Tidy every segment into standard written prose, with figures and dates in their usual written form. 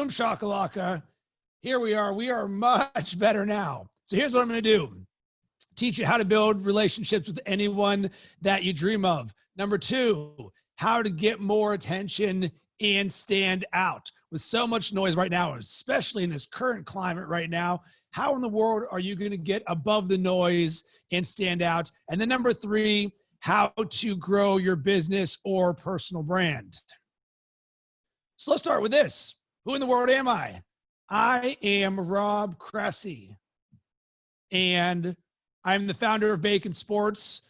boom shakalaka. Here we are. We are much better now. So here's what I'm going to do. Teach you how to build relationships with anyone that you dream of. Number 2, how to get more attention and stand out. With so much noise right now, especially in this current climate right now, how in the world are you going to get above the noise and stand out? And then number 3, how to grow your business or personal brand. So let's start with this. Who in the world am I? I am Rob Cressy, and I'm the founder of Bacon Sports.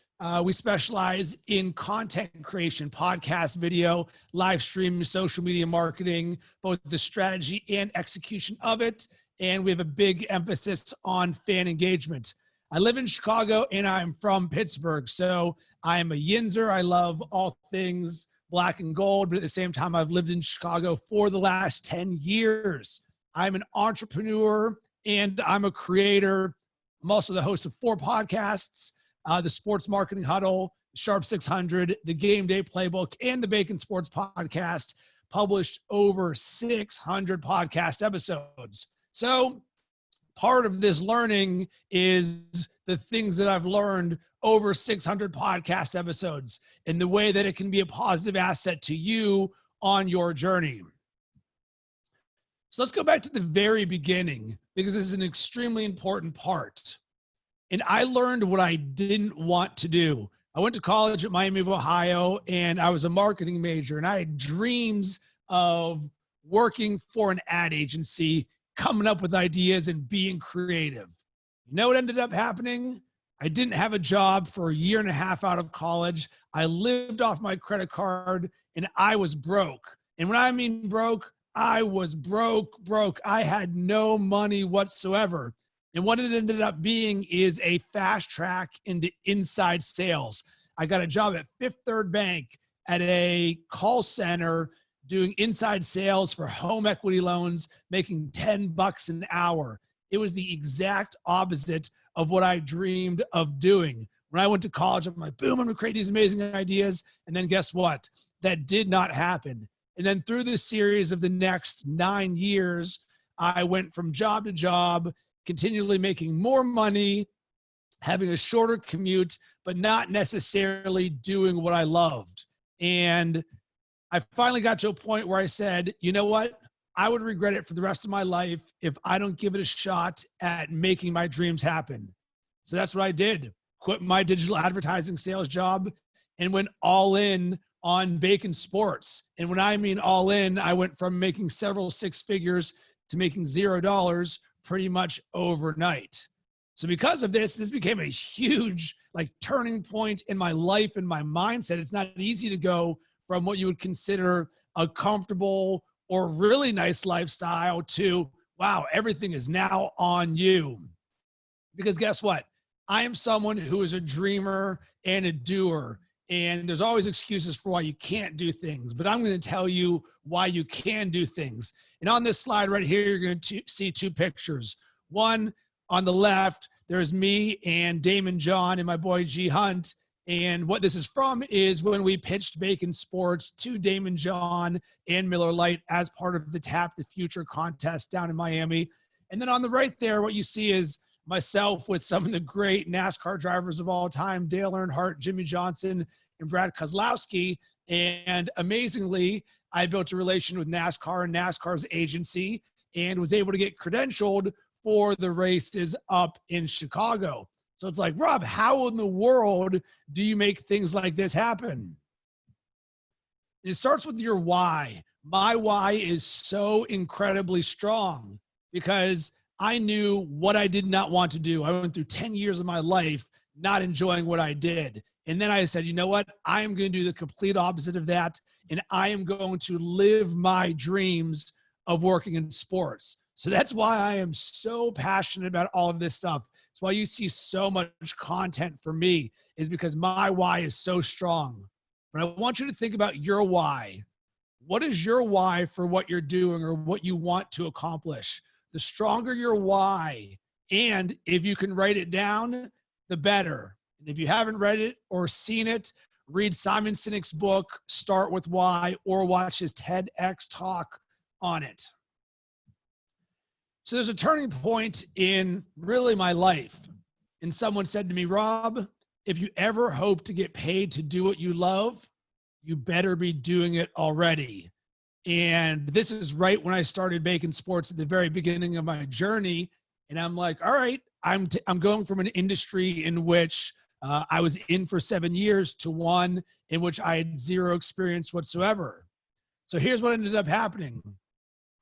We specialize in content creation, podcast, video, live stream, social media marketing, both the strategy and execution of it. And we have a big emphasis on fan engagement. I live in Chicago and I'm from Pittsburgh. So I am a Yinzer. I love all things black and gold, but at the same time, I've lived in Chicago for the last 10 years. I'm an entrepreneur and I'm a creator. I'm also the host of 4 podcasts, the Sports Marketing Huddle, Sharp 600, the Game Day Playbook, and the Bacon Sports Podcast, published over 600 podcast episodes. So part of this learning is the things that I've learned over 600 podcast episodes and the way that it can be a positive asset to you on your journey. So let's go back to the very beginning, because this is an extremely important part. And I learned what I didn't want to do. I went to college at Miami of Ohio, and I was a marketing major, and I had dreams of working for an ad agency, coming up with ideas and being creative. You know what ended up happening? I didn't have a job for a year and a half out of college. I lived off my credit card, and I was broke. And when I mean broke, I was broke. I had no money whatsoever. And what it ended up being is a fast track into inside sales. I got a job at Fifth Third Bank at a call center doing inside sales for home equity loans, making $10 an hour. It was the exact opposite of what I dreamed of doing. When I went to college, I'm like, boom, I'm gonna create these amazing ideas. And then guess what? That did not happen. And then through this series of the next 9 years, I went from job to job, continually making more money, having a shorter commute, but not necessarily doing what I loved. And I finally got to a point where I said, you know what? I would regret it for the rest of my life if I don't give it a shot at making my dreams happen. So that's what I did. Quit my digital advertising sales job and went all in on Bacon Sports. And when I mean all in, I went from making several 6 figures to making $0 pretty much overnight. So because of this, this became a huge turning point in my life and my mindset. It's not easy to go from what you would consider a comfortable or really nice lifestyle to, wow, everything is now on you. Because guess what? I am someone who is a dreamer and a doer. And there's always excuses for why you can't do things, but I'm going to tell you why you can do things. And on this slide right here, you're going to see 2 pictures. One on the left, there's me and Damon John and my boy G Hunt. And what this is from is when we pitched Bacon Sports to Damon John and Miller Lite as part of the Tap the Future contest down in Miami. And then on the right there, what you see is myself with some of the great NASCAR drivers of all time, Dale Earnhardt, Jimmy Johnson, and Brad Keselowski. And amazingly, I built a relation with NASCAR and NASCAR's agency and was able to get credentialed for the races up in Chicago. So it's like, Rob, how in the world do you make things like this happen? It starts with your why. My why is so incredibly strong because I knew what I did not want to do. I went through 10 years of my life not enjoying what I did. And then I said, you know what? I am going to do the complete opposite of that. And I am going to live my dreams of working in sports. So that's why I am so passionate about all of this stuff. It's why you see so much content for me, is because my why is so strong. But I want you to think about your why. What is your why for what you're doing or what you want to accomplish? The stronger your why, and if you can write it down, the better. And if you haven't read it or seen it, read Simon Sinek's book, Start With Why, or watch his TEDx talk on it. So there's a turning point in really my life. And someone said to me, Rob, if you ever hope to get paid to do what you love, you better be doing it already. And this is right when I started making sports at the very beginning of my journey. And I'm like, all right, I'm going from an industry in which I was in for 7 years to one in which I had zero experience whatsoever. So here's what ended up happening.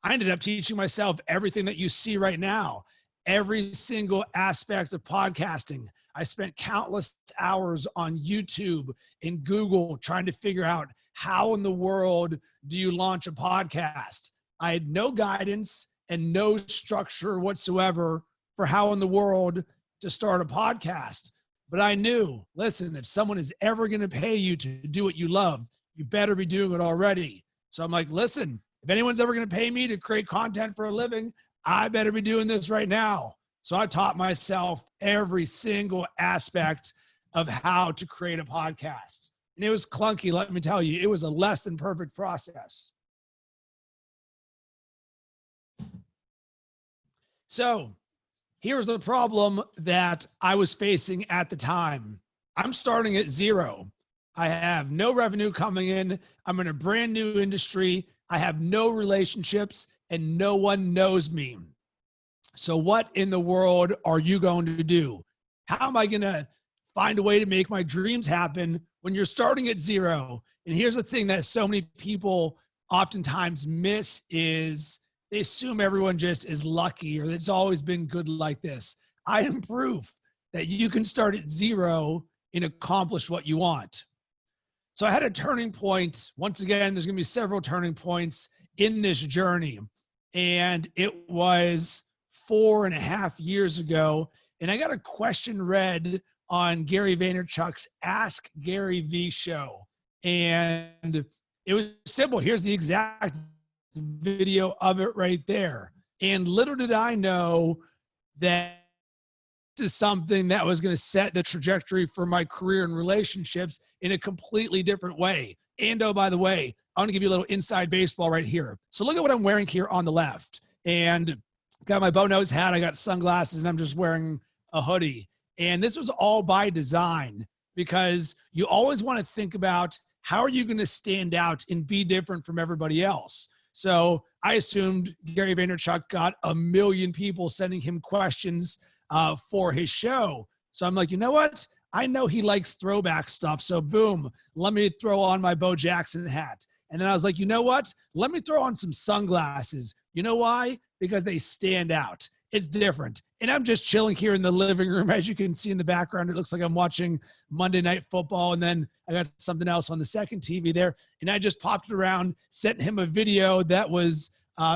I ended up teaching myself everything that you see right now, every single aspect of podcasting. I spent countless hours on YouTube and Google trying to figure out how in the world do you launch a podcast? I had no guidance and no structure whatsoever for how in the world to start a podcast. But I knew, listen, if someone is ever going to pay you to do what you love, you better be doing it already. So I'm like, listen, if anyone's ever going to pay me to create content for a living, I better be doing this right now. So I taught myself every single aspect of how to create a podcast. And it was clunky, let me tell you. It was a less than perfect process. So here's the problem that I was facing at the time. I'm starting at zero. I have no revenue coming in. I'm in a brand new industry. I have no relationships and no one knows me. So what in the world are you going to do? How am I going to find a way to make my dreams happen when you're starting at zero? And here's the thing that so many people oftentimes miss is they assume everyone just is lucky or it's always been good like this. I am proof that you can start at zero and accomplish what you want. So I had a turning point. Once again, there's going to be several turning points in this journey. And it was 4.5 years ago. And I got a question read on Gary Vaynerchuk's Ask Gary V show. And it was simple. Here's the exact video of it right there. And little did I know that this is something that was going to set the trajectory for my career and relationships in a completely different way. And oh, by the way, I want to give you a little inside baseball right here. So look at what I'm wearing here on the left. And got my bow nose hat. I got sunglasses and I'm just wearing a hoodie. And this was all by design because you always want to think about how are you going to stand out and be different from everybody else. So I assumed Gary Vaynerchuk got 1 million people sending him questions for his show. So I'm like, you know what? I know he likes throwback stuff. So boom, let me throw on my Bo Jackson hat. And then I was like, you know what? Let me throw on some sunglasses. You know why? Because they stand out. It's different. And I'm just chilling here in the living room. As you can see in the background, it looks like I'm watching Monday Night Football. And then I got something else on the second TV there. And I just popped it around, sent him a video that was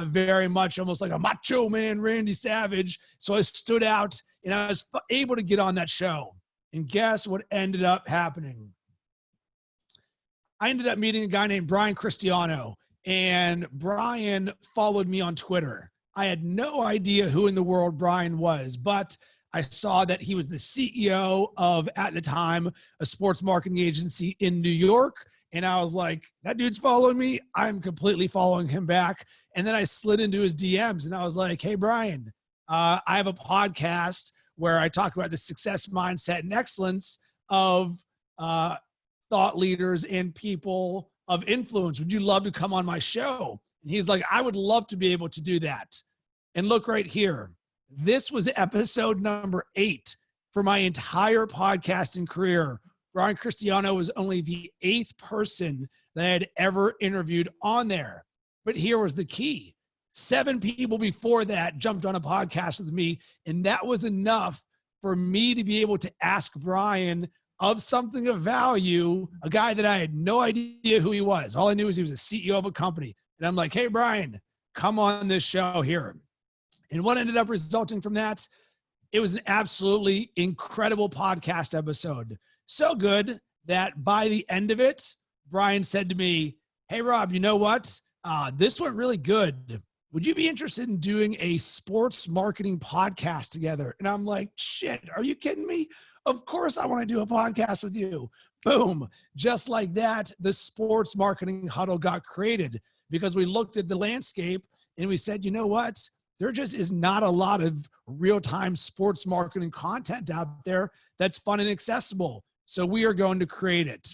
very much almost like a macho man, Randy Savage. So I stood out and I was able to get on that show. And guess what ended up happening? I ended up meeting a guy named Brian Cristiano, and Brian followed me on Twitter. I had no idea who in the world Brian was, but I saw that he was the CEO of, at the time, a sports marketing agency in New York. And I was like, that dude's following me. I'm completely following him back. And then I slid into his DMs and I was like, hey, Brian, I have a podcast where I talk about the success mindset and excellence of thought leaders and people of influence. Would you love to come on my show? And he's like, I would love to be able to do that. And look right here. This was episode number 8 for my entire podcasting career. Brian Cristiano was only the 8th person that I had ever interviewed on there. But here was the key. 7 people before that jumped on a podcast with me, and that was enough for me to be able to ask Brian of something of value, a guy that I had no idea who he was. All I knew was he was a CEO of a company. And I'm like, hey, Brian, come on this show here. And what ended up resulting from that, it was an absolutely incredible podcast episode. So good that by the end of it, Brian said to me, hey, Rob, you know what? This went really good. Would you be interested in doing a sports marketing podcast together? And I'm like, shit, are you kidding me? Of course I want to do a podcast with you. Boom. Just like that, the sports marketing huddle got created because we looked at the landscape and we said, you know what? there just is not a lot of real-time sports marketing content out there that's fun and accessible. So we are going to create it.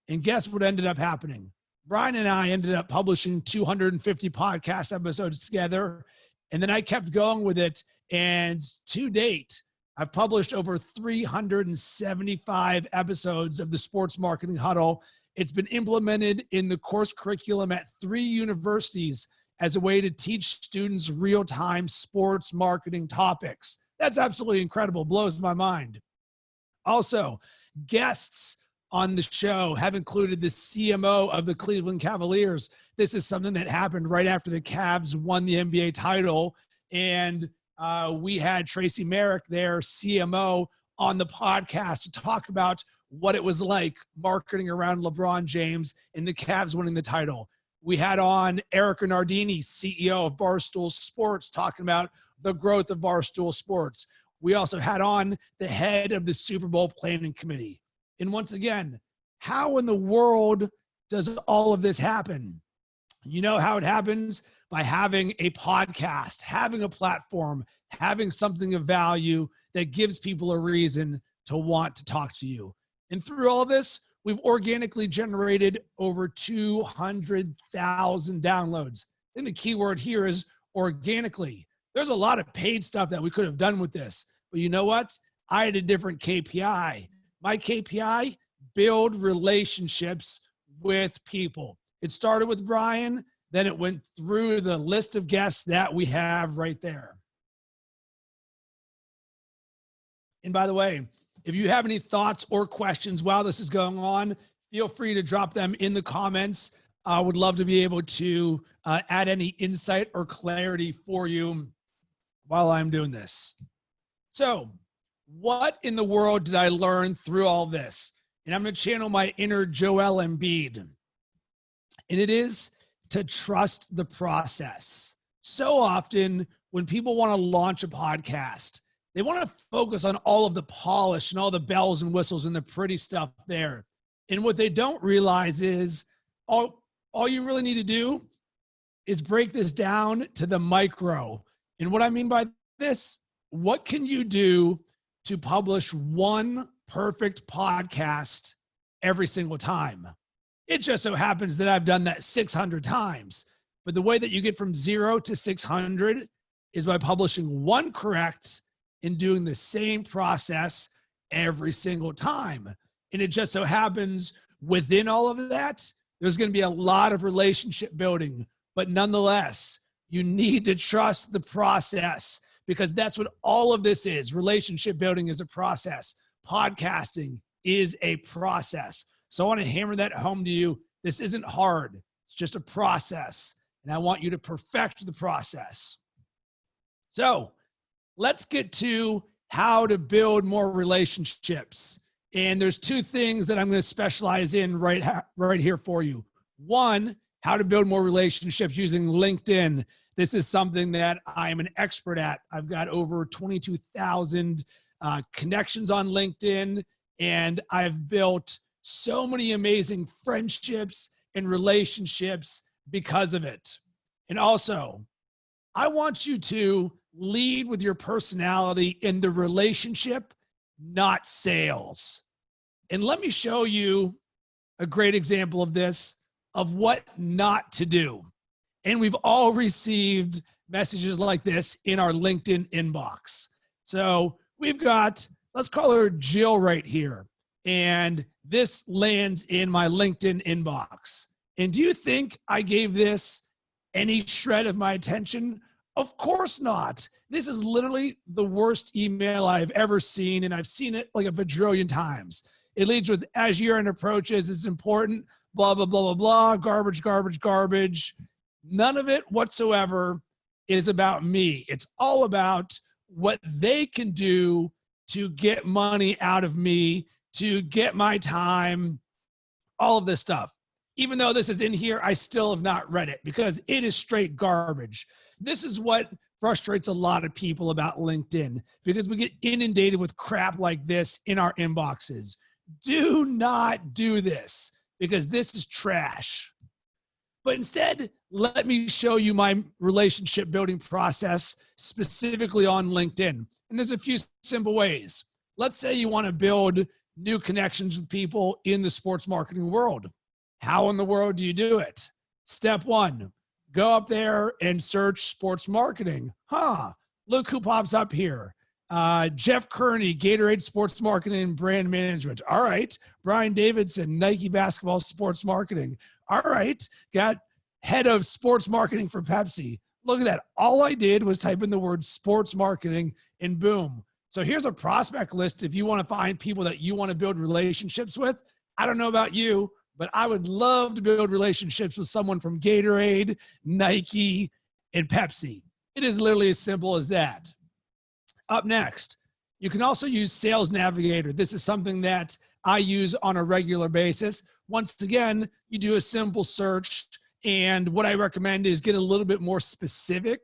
And guess what ended up happening? Brian and I ended up publishing 250 podcast episodes together. And then I kept going with it. And to date, I've published over 375 episodes of the Sports Marketing Huddle. It's been implemented in the course curriculum at 3 universities as a way to teach students real-time sports marketing topics. That's absolutely incredible. Blows my mind. Also, guests on the show have included the CMO of the Cleveland Cavaliers. This is something that happened right after the Cavs won the NBA title. And we had Tracy Merrick, their CMO, on the podcast to talk about what it was like marketing around LeBron James and the Cavs winning the title. We had on Erica Nardini, CEO of Barstool Sports, talking about the growth of Barstool Sports. We also had on the head of the Super Bowl planning committee. And once again, how in the world does all of this happen? You know how it happens? By having a podcast, having a platform, having something of value that gives people a reason to want to talk to you. And through all of this, we've organically generated over 200,000 downloads. And the key word here is organically. There's a lot of paid stuff that we could have done with this. But you know what? I had a different KPI. My KPI, build relationships with people. It started with Brian, then it went through the list of guests that we have right there. And by the way, if you have any thoughts or questions while this is going on, feel free to drop them in the comments. I would love to be able to add any insight or clarity for you while I'm doing this. So, what in the world did I learn through all this? And I'm going to channel my inner Joel Embiid. And it is to trust the process. So often when people want to launch a podcast, they want to focus on all of the polish and all the bells and whistles and the pretty stuff there. And what they don't realize is all you really need to do is break this down to the micro. And what I mean by this, what can you do to publish one perfect podcast every single time? It just so happens that I've done that 600 times. But the way that you get from 0 to 600 is by publishing one correct and doing the same process every single time. And it just so happens within all of that, there's going to be a lot of relationship building. But nonetheless, you need to trust the process, because that's what all of this is. Relationship building is a process. Podcasting is a process. So I want to hammer that home to you. This isn't hard. It's just a process. And I want you to perfect the process. So let's get to how to build more relationships. And there's 2 things that I'm going to specialize in right here for you. One, how to build more relationships using LinkedIn. This is something that I'm an expert at. I've got over 22,000 connections on LinkedIn, and I've built so many amazing friendships and relationships because of it. And also, I want you to lead with your personality in the relationship, not sales. And let me show you a great example of this, of what not to do. And we've all received messages like this in our LinkedIn inbox. So we've got, let's call her Jill right here. And this lands in my LinkedIn inbox. And do you think I gave this any shred of my attention? Of course not. This is literally the worst email I've ever seen, and I've seen it like a bajillion times. It leads with, as year-end approaches, it's important, blah, blah, blah, blah, blah, garbage, garbage, garbage. None of it whatsoever is about me. It's all about what they can do to get money out of me, to get my time, all of this stuff. Even though this is in here, I still have not read it because it is straight garbage. This is what frustrates a lot of people about LinkedIn, because we get inundated with crap like this in our inboxes. Do not do this, because this is trash. But instead, let me show you my relationship building process specifically on LinkedIn. And there's a few simple ways. Let's say you want to build new connections with people in the sports marketing world. How in the world do you do it? Step one, go up there and search sports marketing. Look who pops up here. Jeff Kearney, Gatorade Sports Marketing and Brand Management. All right. Brian Davidson, Nike Basketball Sports Marketing. All right. Got head of sports marketing for Pepsi. Look at that. All I did was type in the word sports marketing and boom. So here's a prospect list if you want to find people that you want to build relationships with. I don't know about you, but I would love to build relationships with someone from Gatorade, Nike, and Pepsi. It is literally as simple as that. Up next, you can also use Sales Navigator. This is something that I use on a regular basis. Once again, you do a simple search, and what I recommend is get a little bit more specific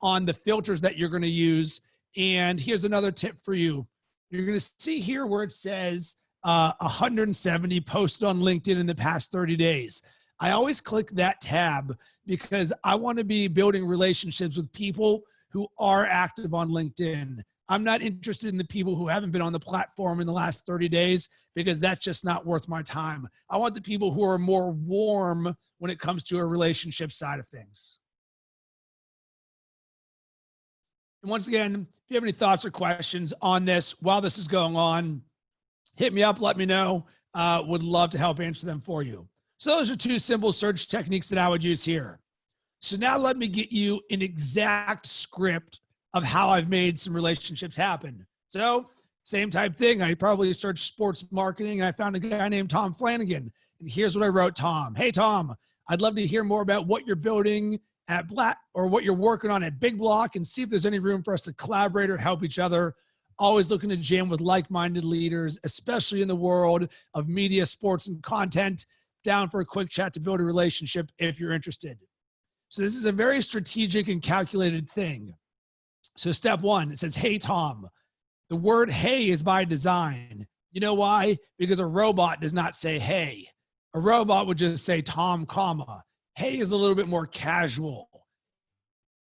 on the filters that you're going to use. And here's another tip for you. You're going to see here where it says 170 posted on LinkedIn in the past 30 days. I always click that tab because I want to be building relationships with people who are active on LinkedIn. I'm not interested in the people who haven't been on the platform in the last 30 days because that's just not worth my time. I want the people who are more warm when it comes to a relationship side of things. And once again, if you have any thoughts or questions on this while this is going on, hit me up, let me know. Would love to help answer them for you. So those are two simple search techniques that I would use here. So now let me get you an exact script of how I've made some relationships happen. So same type thing. I probably searched sports marketing and I found a guy named Tom Flanagan. And here's what I wrote, Tom. Hey, Tom, I'd love to hear more about what you're building at Black or what you're working on at Big Block and see if there's any room for us to collaborate or help each other. Always looking to jam with like-minded leaders, especially in the world of media, sports, and content. Down for a quick chat to build a relationship if you're interested. So this is a very strategic and calculated thing. So step one, it says, hey, Tom. The word hey is by design. You know why? Because a robot does not say hey. A robot would just say Tom, comma. Hey is a little bit more casual.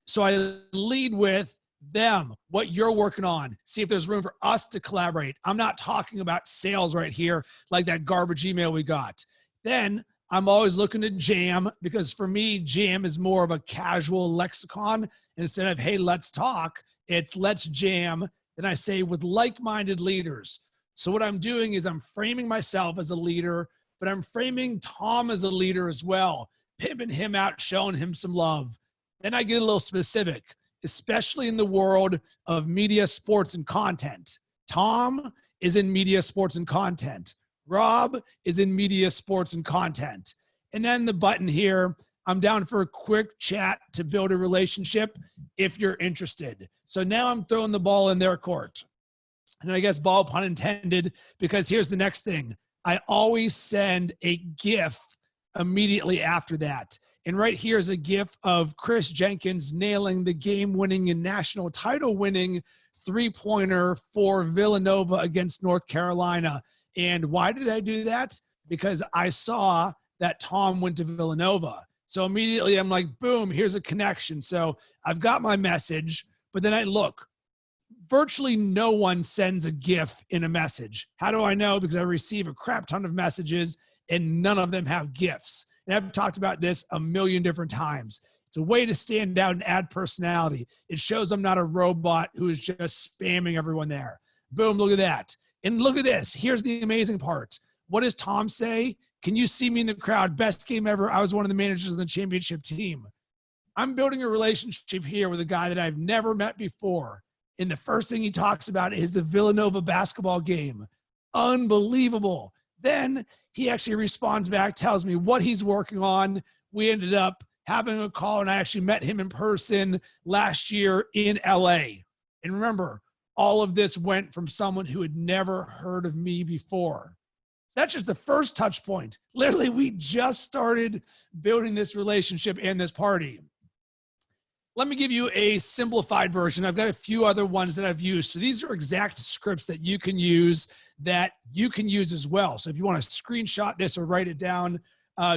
So I lead with them, what you're working on. See if there's room for us to collaborate. I'm not talking about sales right here, like that garbage email we got. Then I'm always looking to jam because for me, jam is more of a casual lexicon. Instead of, hey, let's talk, it's let's jam. Then I say with like-minded leaders. So what I'm doing is I'm framing myself as a leader, but I'm framing Tom as a leader as well, pimping him out, showing him some love. Then I get a little specific, especially in the world of media, sports, and content. Tom is in media, sports, and content. Rob is in media, sports, and content. And then the button here, I'm down for a quick chat to build a relationship if you're interested. So now I'm throwing the ball in their court. And I guess ball pun intended, because here's the next thing. I always send a GIF immediately after that. And right here is a GIF of Chris Jenkins nailing the game-winning and national title-winning three-pointer for Villanova against North Carolina. And why did I do that? Because I saw that Tom went to Villanova. So immediately I'm like, boom, here's a connection. So I've got my message, but then I look, virtually no one sends a GIF in a message. How do I know? Because I receive a crap ton of messages and none of them have GIFs. And I've talked about this a million different times. It's a way to stand out and add personality. It shows I'm not a robot who is just spamming everyone there. Boom, look at that. And look at this. Here's the amazing part. What does Tom say? Can you see me in the crowd? Best game ever. I was one of the managers of the championship team. I'm building a relationship here with a guy that I've never met before. And the first thing he talks about is the Villanova basketball game. Unbelievable. Then he actually responds back, tells me what he's working on. We ended up having a call, and I actually met him in person last year in LA. And remember, all of this went from someone who had never heard of me before. That's just the first touch point. Literally, we just started building this relationship and this party. Let me give you a simplified version. I've got a few other ones that I've used. So these are exact scripts that you can use as well. So if you want to screenshot this or write it down,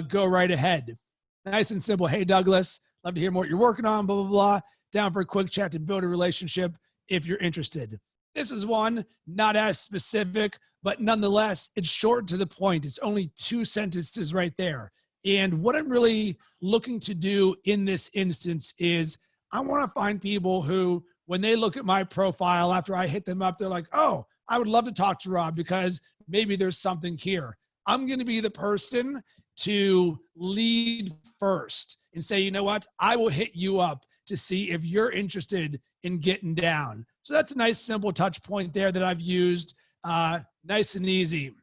go right ahead. Nice and simple. Hey, Douglas, love to hear what you're working on, blah, blah, blah. Down for a quick chat to build a relationship if you're interested. This is one not as specific, but nonetheless, it's short to the point. It's only 2 sentences right there. And what I'm really looking to do in this instance is I want to find people who, when they look at my profile after I hit them up, they're like, oh, I would love to talk to Rob because maybe there's something here. I'm going to be the person to lead first and say, you know what, I will hit you up to see if you're interested in getting down. So that's a nice, simple touch point there that I've used. Nice and easy.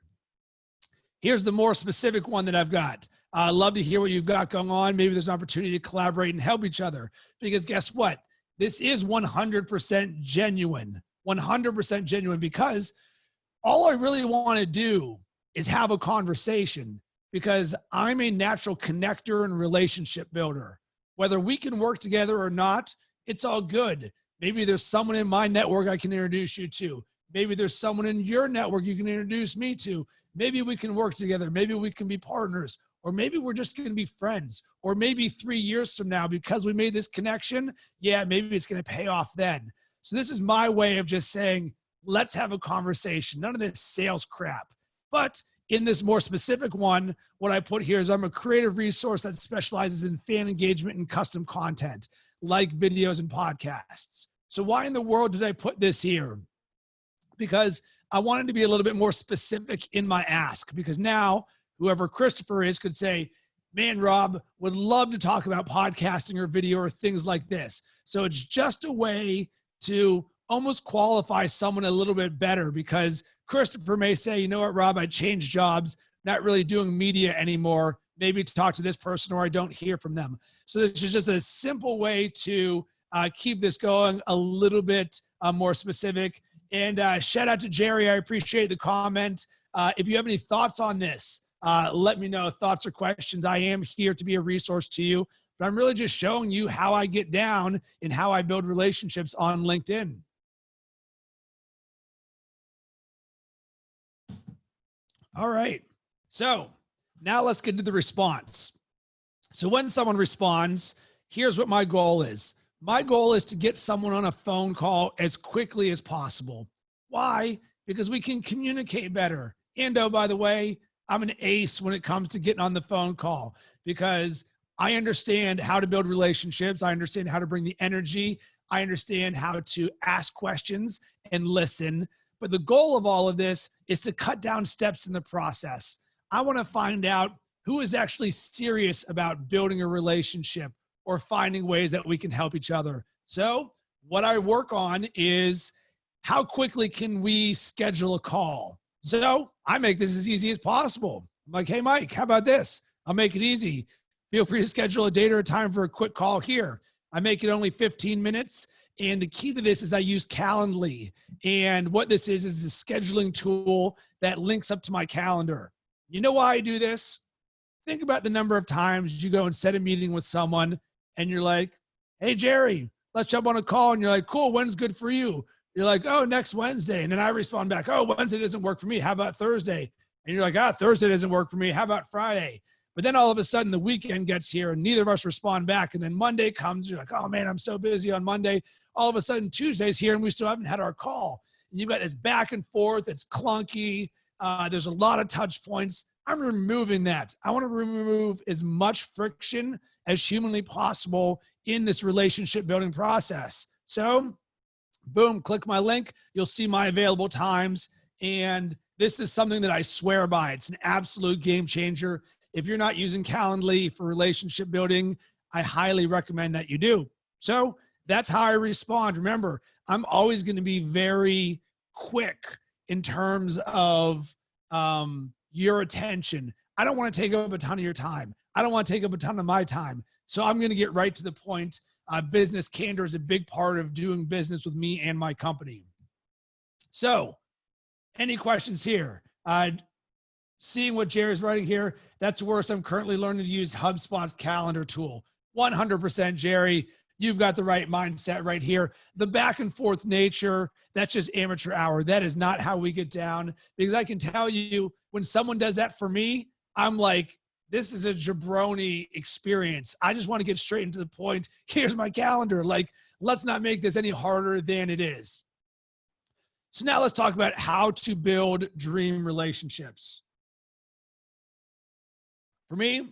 Here's the more specific one that I've got. I'd love to hear what you've got going on. Maybe there's an opportunity to collaborate and help each other, because guess what? This is 100% genuine, 100% genuine, because all I really want to do is have a conversation, because I'm a natural connector and relationship builder. Whether we can work together or not, it's all good. Maybe there's someone in my network I can introduce you to. Maybe there's someone in your network you can introduce me to. Maybe we can work together. Maybe we can be partners, or maybe we're just going to be friends, or maybe 3 years from now, because we made this connection, yeah, maybe it's going to pay off then. So this is my way of just saying, let's have a conversation. None of this sales crap. But in this more specific one, what I put here is I'm a creative resource that specializes in fan engagement and custom content, like videos and podcasts. So why in the world did I put this here? Because I wanted to be a little bit more specific in my ask, because now whoever Christopher is could say, man, Rob, would love to talk about podcasting or video or things like this. So it's just a way to almost qualify someone a little bit better, because Christopher may say, you know what, Rob, I changed jobs, not really doing media anymore. Maybe talk to this person, or I don't hear from them. So this is just a simple way to keep this going a little bit more specific. And shout out to Jerry. I appreciate the comment. If you have any thoughts on this, let me know. Thoughts or questions. I am here to be a resource to you, but I'm really just showing you how I get down and how I build relationships on LinkedIn. All right. So now let's get to the response. So when someone responds, here's what my goal is. My goal is to get someone on a phone call as quickly as possible. Why? Because we can communicate better. And oh, by the way, I'm an ace when it comes to getting on the phone call, because I understand how to build relationships. I understand how to bring the energy. I understand how to ask questions and listen. But the goal of all of this is to cut down steps in the process. I want to find out who is actually serious about building a relationship or finding ways that we can help each other. So what I work on is, how quickly can we schedule a call? So I make this as easy as possible. I'm like, hey, Mike, how about this? I'll make it easy. Feel free to schedule a date or a time for a quick call here. I make it only 15 minutes. And the key to this is I use Calendly. And what this is a scheduling tool that links up to my calendar. You know why I do this? Think about the number of times you go and set a meeting with someone and you're like, hey, Jerry, let's jump on a call. And you're like, cool, when's good for you? You're like, oh, next Wednesday. And then I respond back, oh, Wednesday doesn't work for me. How about Thursday? And you're like, Thursday doesn't work for me. How about Friday? But then all of a sudden the weekend gets here and neither of us respond back. And then Monday comes, you're like, oh man, I'm so busy on Monday. All of a sudden Tuesday's here and we still haven't had our call. And you've got this back and forth. It's clunky. There's a lot of touch points. I'm removing that. I want to remove as much friction as humanly possible in this relationship building process. So boom, click my link. You'll see my available times. And this is something that I swear by. It's an absolute game changer. If you're not using Calendly for relationship building, I highly recommend that you do. So that's how I respond. Remember, I'm always going to be very quick in terms of your attention. I don't want to take up a ton of your time. I don't want to take up a ton of my time. So I'm going to get right to the point. Business candor is a big part of doing business with me and my company. So any questions here? Seeing what Jerry's writing here, that's worse. I'm currently learning to use HubSpot's calendar tool. 100% Jerry, you've got the right mindset right here. The back and forth nature, that's just amateur hour. That is not how we get down, because I can tell you when someone does that for me, I'm like this is a jabroni experience. I just want to get straight into the point. Here's my calendar. Like, let's not make this any harder than it is. So now let's talk about how to build dream relationships. For me,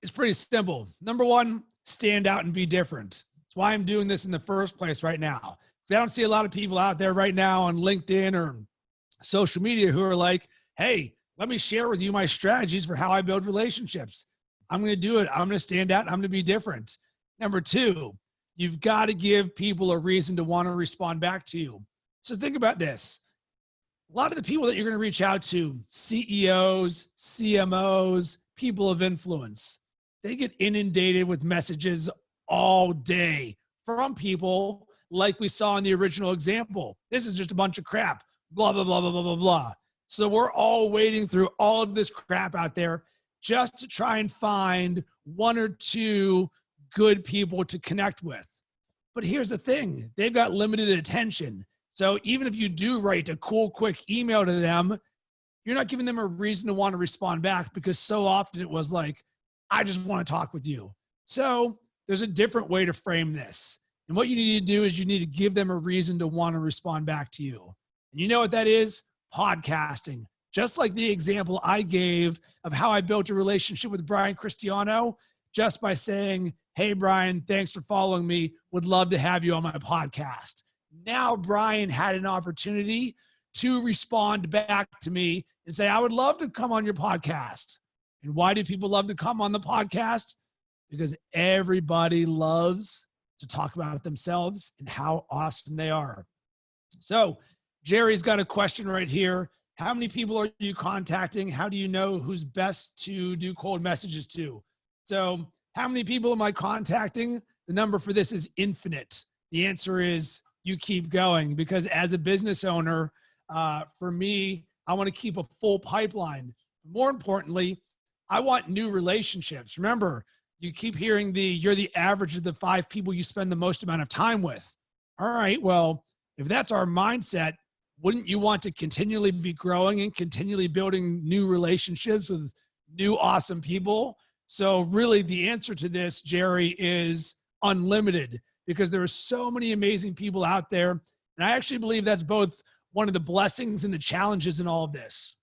it's pretty simple. Number one, stand out and be different. That's why I'm doing this in the first place right now. Because I don't see a lot of people out there right now on LinkedIn or social media who are like, hey, let me share with you my strategies for how I build relationships. I'm going to do it. I'm going to stand out. I'm going to be different. Number two, you've got to give people a reason to want to respond back to you. So think about this. A lot of the people that you're going to reach out to, CEOs, CMOs, people of influence, they get inundated with messages all day from people like we saw in the original example. This is just a bunch of crap, blah, blah, blah, blah, blah, blah, blah. So we're all wading through all of this crap out there just to try and find one or two good people to connect with. But here's the thing, they've got limited attention. So even if you do write a cool, quick email to them, you're not giving them a reason to want to respond back, because so often it was like, I just want to talk with you. So there's a different way to frame this. And what you need to do is you need to give them a reason to want to respond back to you. And you know what that is? Podcasting. Just like the example I gave of how I built a relationship with Brian Cristiano, just by saying, hey, Brian, thanks for following me. Would love to have you on my podcast. Now Brian had an opportunity to respond back to me and say, I would love to come on your podcast. And why do people love to come on the podcast? Because everybody loves to talk about themselves and how awesome they are. So Jerry's got a question right here. How many people are you contacting? How do you know who's best to do cold messages to? So how many people am I contacting? The number for this is infinite. The answer is you keep going, because as a business owner, for me, I want to keep a full pipeline. More importantly, I want new relationships. Remember, you keep hearing you're the average of the 5 people you spend the most amount of time with. All right, well, if that's our mindset, wouldn't you want to continually be growing and continually building new relationships with new awesome people? So really the answer to this, Jerry, is unlimited, because there are so many amazing people out there. And I actually believe that's both one of the blessings and the challenges in all of this.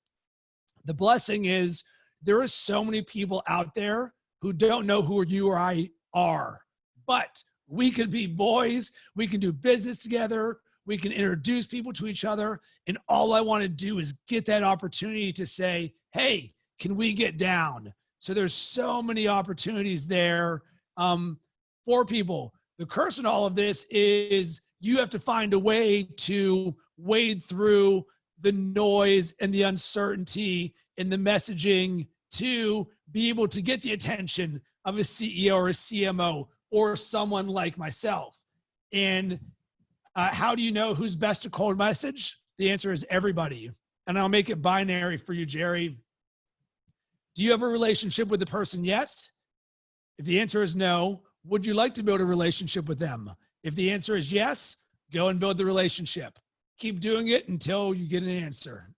The blessing is there are so many people out there who don't know who you or I are, but we could be boys. We can do business together. We can introduce people to each other. And all I want to do is get that opportunity to say, hey, can we get down? So there's so many opportunities there for people. The curse in all of this is you have to find a way to wade through the noise and the uncertainty and the messaging to be able to get the attention of a CEO or a CMO or someone like myself. And how do you know who's best to cold message? The answer is everybody. And I'll make it binary for you, Jerry. Do you have a relationship with the person yet? If the answer is no, would you like to build a relationship with them? If the answer is yes, go and build the relationship. Keep doing it until you get an answer.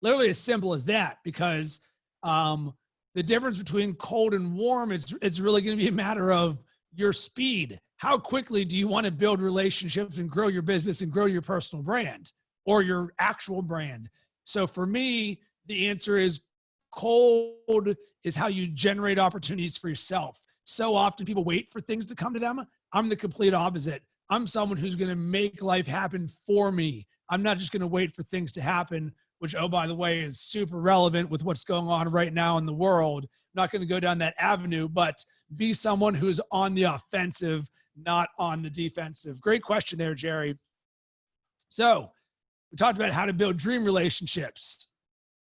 Literally as simple as that, because the difference between cold and warm, it's really going to be a matter of your speed. How quickly do you want to build relationships and grow your business and grow your personal brand or your actual brand? So for me, the answer is cold is how you generate opportunities for yourself. So often people wait for things to come to them. I'm the complete opposite. I'm someone who's going to make life happen for me. I'm not just going to wait for things to happen, which, oh, by the way, is super relevant with what's going on right now in the world. I'm not going to go down that avenue, but be someone who's on the offensive, not on the defensive. Great question there, Jerry. So we talked about how to build dream relationships.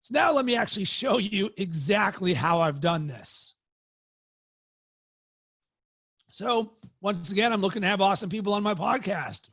So now let me actually show you exactly how I've done this. So once again, I'm looking to have awesome people on my podcast,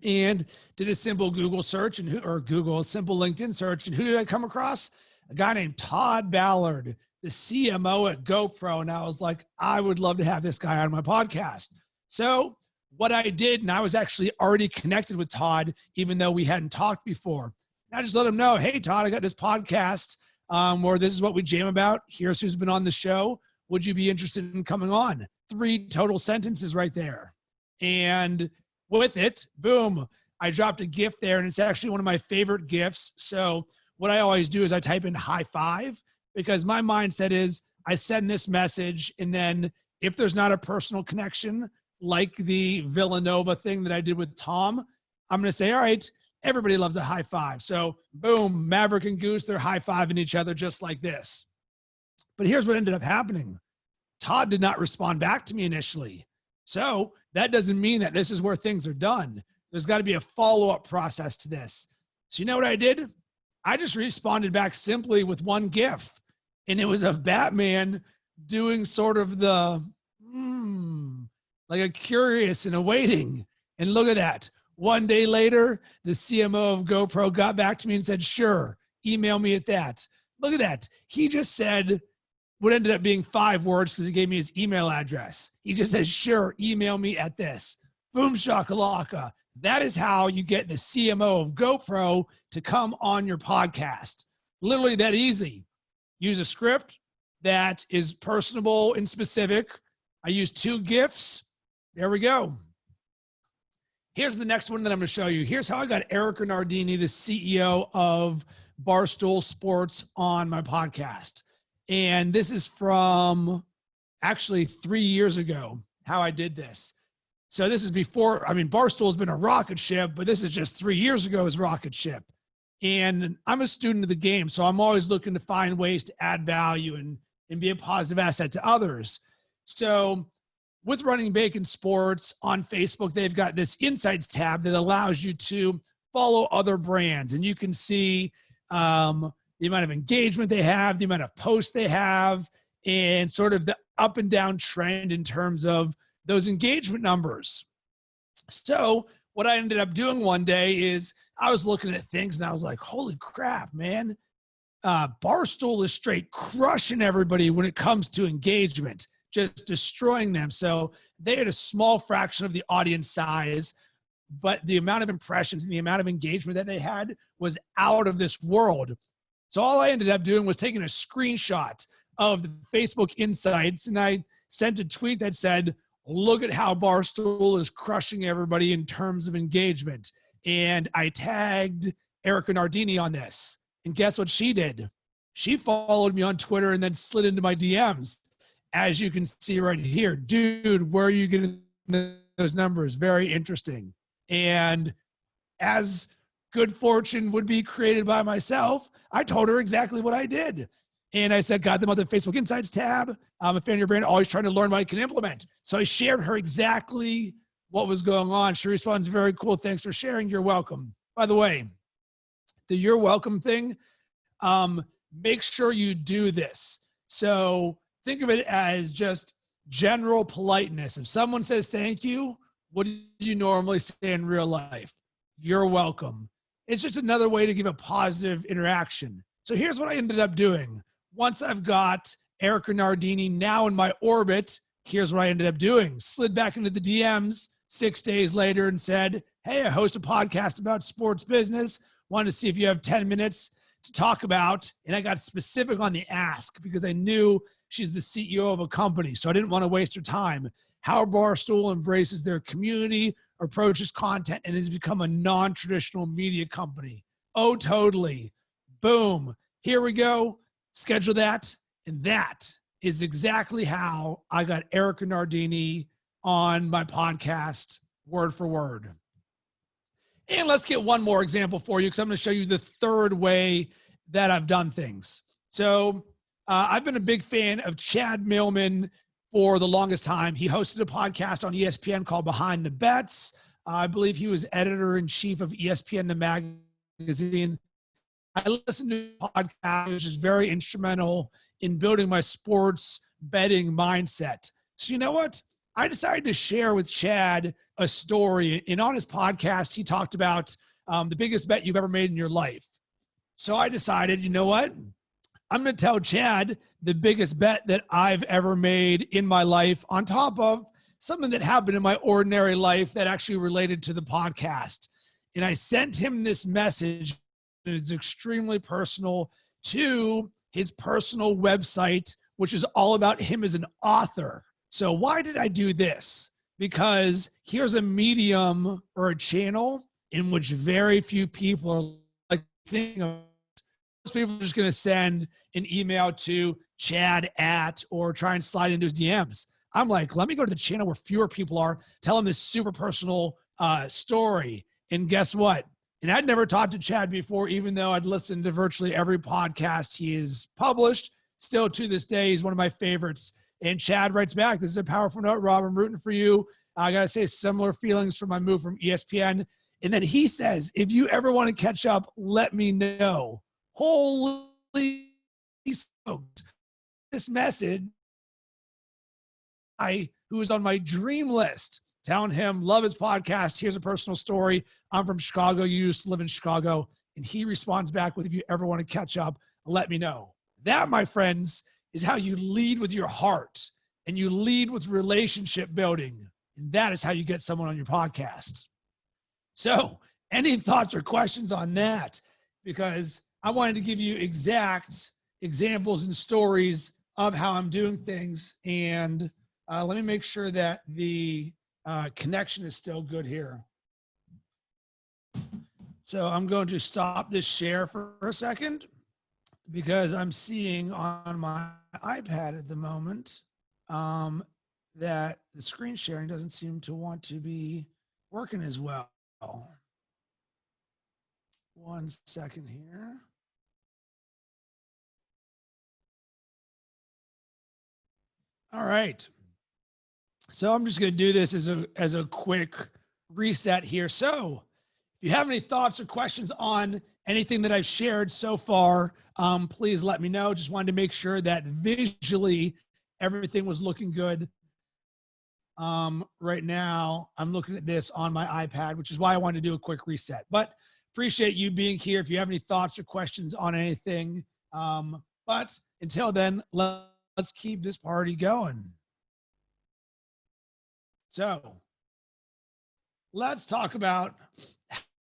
and did a simple Google search a simple LinkedIn search. And who did I come across? A guy named Todd Ballard, the CMO at GoPro. And I was like, I would love to have this guy on my podcast. So what I did, and I was actually already connected with Todd, even though we hadn't talked before. I just let him know, hey, Todd, I got this podcast. or this is what we jam about. Here's who's been on the show. Would you be interested in coming on? 3 total sentences right there. And with it, boom, I dropped a GIF there, and it's actually one of my favorite GIFs. So what I always do is I type in high five, because my mindset is I send this message, and then if there's not a personal connection, like the Villanova thing that I did with Tom, I'm going to say, all right, everybody loves a high five. So boom, Maverick and Goose, they're high-fiving each other just like this. But here's what ended up happening. Todd did not respond back to me initially. So that doesn't mean that this is where things are done. There's got to be a follow-up process to this. So you know what I did? I just responded back simply with one GIF, and it was of Batman doing sort of the, like a curious and a waiting. And look at that. One day later, the CMO of GoPro got back to me and said, sure, email me at that. Look at that. He just said what ended up being 5 words because he gave me his email address. He just said, sure, email me at this. Boom shakalaka. That is how you get the CMO of GoPro to come on your podcast. Literally that easy. Use a script that is personable and specific. I use 2 GIFs. There we go. Here's the next one that I'm going to show you. Here's how I got Erica Nardini, the CEO of Barstool Sports, on my podcast. And this is from actually 3 years ago, how I did this. So this is before, I mean, Barstool's been a rocket ship, but this is just 3 years ago as rocket ship. And I'm a student of the game, so I'm always looking to find ways to add value and be a positive asset to others. So with Running Bacon Sports on Facebook, they've got this Insights tab that allows you to follow other brands. And you can see the amount of engagement they have, the amount of posts they have, and sort of the up and down trend in terms of those engagement numbers. So what I ended up doing one day is I was looking at things and I was like, holy crap, man. Barstool is straight crushing everybody when it comes to engagement, just destroying them. So they had a small fraction of the audience size, but the amount of impressions and the amount of engagement that they had was out of this world. So all I ended up doing was taking a screenshot of the Facebook Insights, and I sent a tweet that said, look at how Barstool is crushing everybody in terms of engagement. And I tagged Erica Nardini on this. And guess what she did? She followed me on Twitter and then slid into my DMs. As you can see right here, dude, where are you getting those numbers? Very interesting. And as good fortune would be created by myself, I told her exactly what I did. And I said, got them on the Facebook Insights tab. I'm a fan of your brand, always trying to learn what I can implement. So I shared her exactly what was going on. She responds, very cool. Thanks for sharing. You're welcome. By the way, the you're welcome thing, make sure you do this. So think of it as just general politeness. If someone says thank you, what do you normally say in real life? You're welcome. It's just another way to give a positive interaction. So here's what I ended up doing. Once I've got Erica Nardini now in my orbit, here's what I ended up doing. Slid back into the DMs 6 days later and said, hey, I host a podcast about sports business. Wanted to see if you have 10 minutes to talk about. And I got specific on the ask because I knew she's the CEO of a company. So I didn't want to waste her time. How Barstool embraces their community, approaches content, and has become a non-traditional media company. Oh, totally. Boom. Here we go. Schedule that. And that is exactly how I got Erica Nardini on my podcast, word for word. And let's get one more example for you because I'm going to show you the third way that I've done things. So I've been a big fan of Chad Millman for the longest time. He hosted a podcast on ESPN called Behind the Bets. I believe he was editor-in-chief of ESPN, the magazine. I listened to the podcast, which is very instrumental in building my sports betting mindset. So you know what? I decided to share with Chad a story. And on his podcast, he talked about the biggest bet you've ever made in your life. So I decided, you know what? I'm going to tell Chad the biggest bet that I've ever made in my life on top of something that happened in my ordinary life that actually related to the podcast. And I sent him this message. It's extremely personal to his personal website, which is all about him as an author. So why did I do this? Because here's a medium or a channel in which very few people are like thinking of. Most people are just going to send an email to Chad at, or try and slide into his DMs. I'm like, let me go to the channel where fewer people are, tell him this super personal story. And guess what? And I'd never talked to Chad before, even though I'd listened to virtually every podcast he has published. Still to this day, he's one of my favorites. And Chad writes back, this is a powerful note, Rob. I'm rooting for you. I got to say, similar feelings from my move from ESPN. And then he says, if you ever want to catch up, let me know. Holy smokes. This message, who is on my dream list, telling him, love his podcast. Here's a personal story. I'm from Chicago. You used to live in Chicago. And he responds back with, if you ever want to catch up, let me know. That, my friends, is how you lead with your heart, and you lead with relationship building. And that is how you get someone on your podcast. So any thoughts or questions on that? Because I wanted to give you exact examples and stories of how I'm doing things. And let me make sure that the connection is still good here. So I'm going to stop this share for a second, because I'm seeing on my iPad at the moment that the screen sharing doesn't seem to want to be working as well. 1 second here. All right. So I'm just going to do this as a quick reset here. So if you have any thoughts or questions on anything that I've shared so far, please let me know. Just wanted to make sure that visually everything was looking good. Right now, I'm looking at this on my iPad, which is why I wanted to do a quick reset. But appreciate you being here. If you have any thoughts or questions on anything, but until then, let's keep this party going. So let's talk about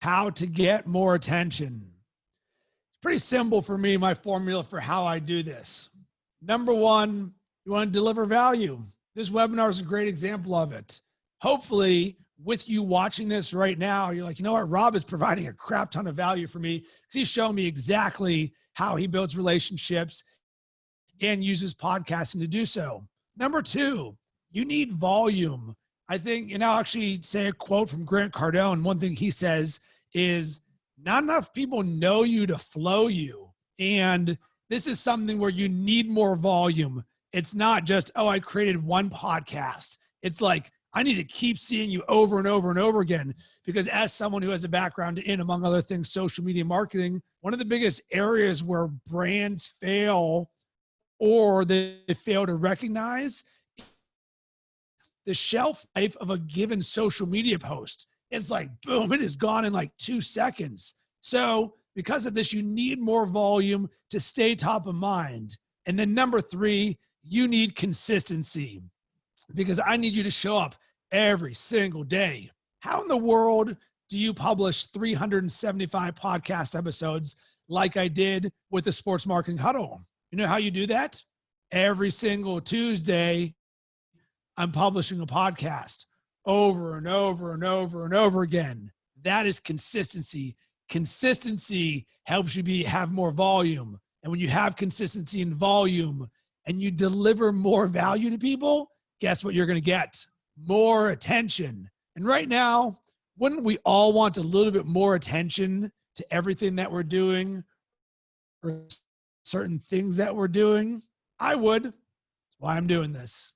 how to get more attention. It's pretty simple for me, my formula for how I do this. Number one, you want to deliver value. This webinar is a great example of it. Hopefully, with you watching this right now, you're like, you know what? Rob is providing a crap ton of value for me, because he's showing me exactly how he builds relationships and uses podcasting to do so. Number two, you need volume. I think, and I'll actually say a quote from Grant Cardone. One thing he says is, not enough people know you to flow you. And this is something where you need more volume. It's not just, oh, I created one podcast. It's like, I need to keep seeing you over and over and over again, because as someone who has a background in, among other things, social media marketing, one of the biggest areas where brands fail, or they fail to recognize, the shelf life of a given social media post. It's like, boom, it is gone in like 2 seconds. So because of this, you need more volume to stay top of mind. And then number three, you need consistency, because I need you to show up every single day. How in the world do you publish 375 podcast episodes like I did with the Sports Marketing Huddle? You know how you do that? Every single Tuesday, I'm publishing a podcast over and over and over and over again. That is consistency. Consistency helps you have more volume. And when you have consistency and volume and you deliver more value to people, guess what you're going to get? More attention. And right now, wouldn't we all want a little bit more attention to everything that we're doing, or certain things that we're doing? I would. That's why I'm doing this.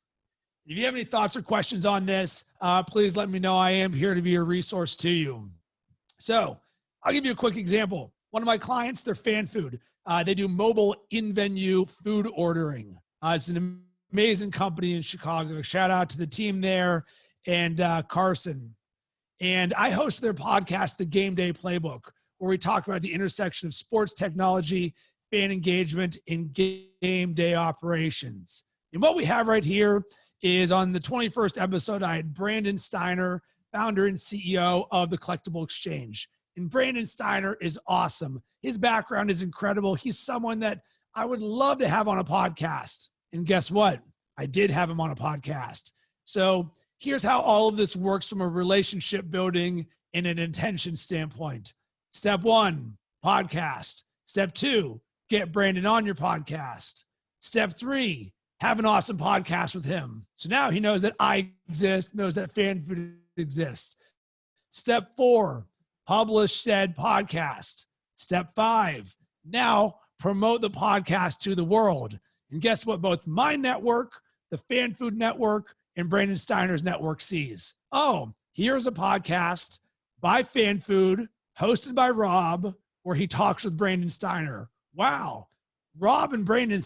If you have any thoughts or questions on this, please let me know. I am here to be a resource to you. So I'll give you a quick example. One of my clients, they're Fan Food. They do mobile in-venue food ordering. It's an amazing company in Chicago. Shout out to the team there and Carson. And I host their podcast, The Game Day Playbook, where we talk about the intersection of sports technology, fan engagement, and game day operations. And what we have right here is, on the 21st episode, I had Brandon Steiner, founder and CEO of the Collectible Exchange. And Brandon Steiner is awesome. His background is incredible. He's someone that I would love to have on a podcast. And guess what? I did have him on a podcast. So here's how all of this works from a relationship building and an intention standpoint. Step 1, podcast. Step 2, get Brandon on your podcast. Step 3, have an awesome podcast with him. So now he knows that I exist, knows that FanFood exists. Step 4, publish said podcast. Step 5, now promote the podcast to the world. And guess what? Both my network, the FanFood network, and Brandon Steiner's network sees. Oh, here's a podcast by FanFood, hosted by Rob, where he talks with Brandon Steiner. Wow. Rob and Brandon,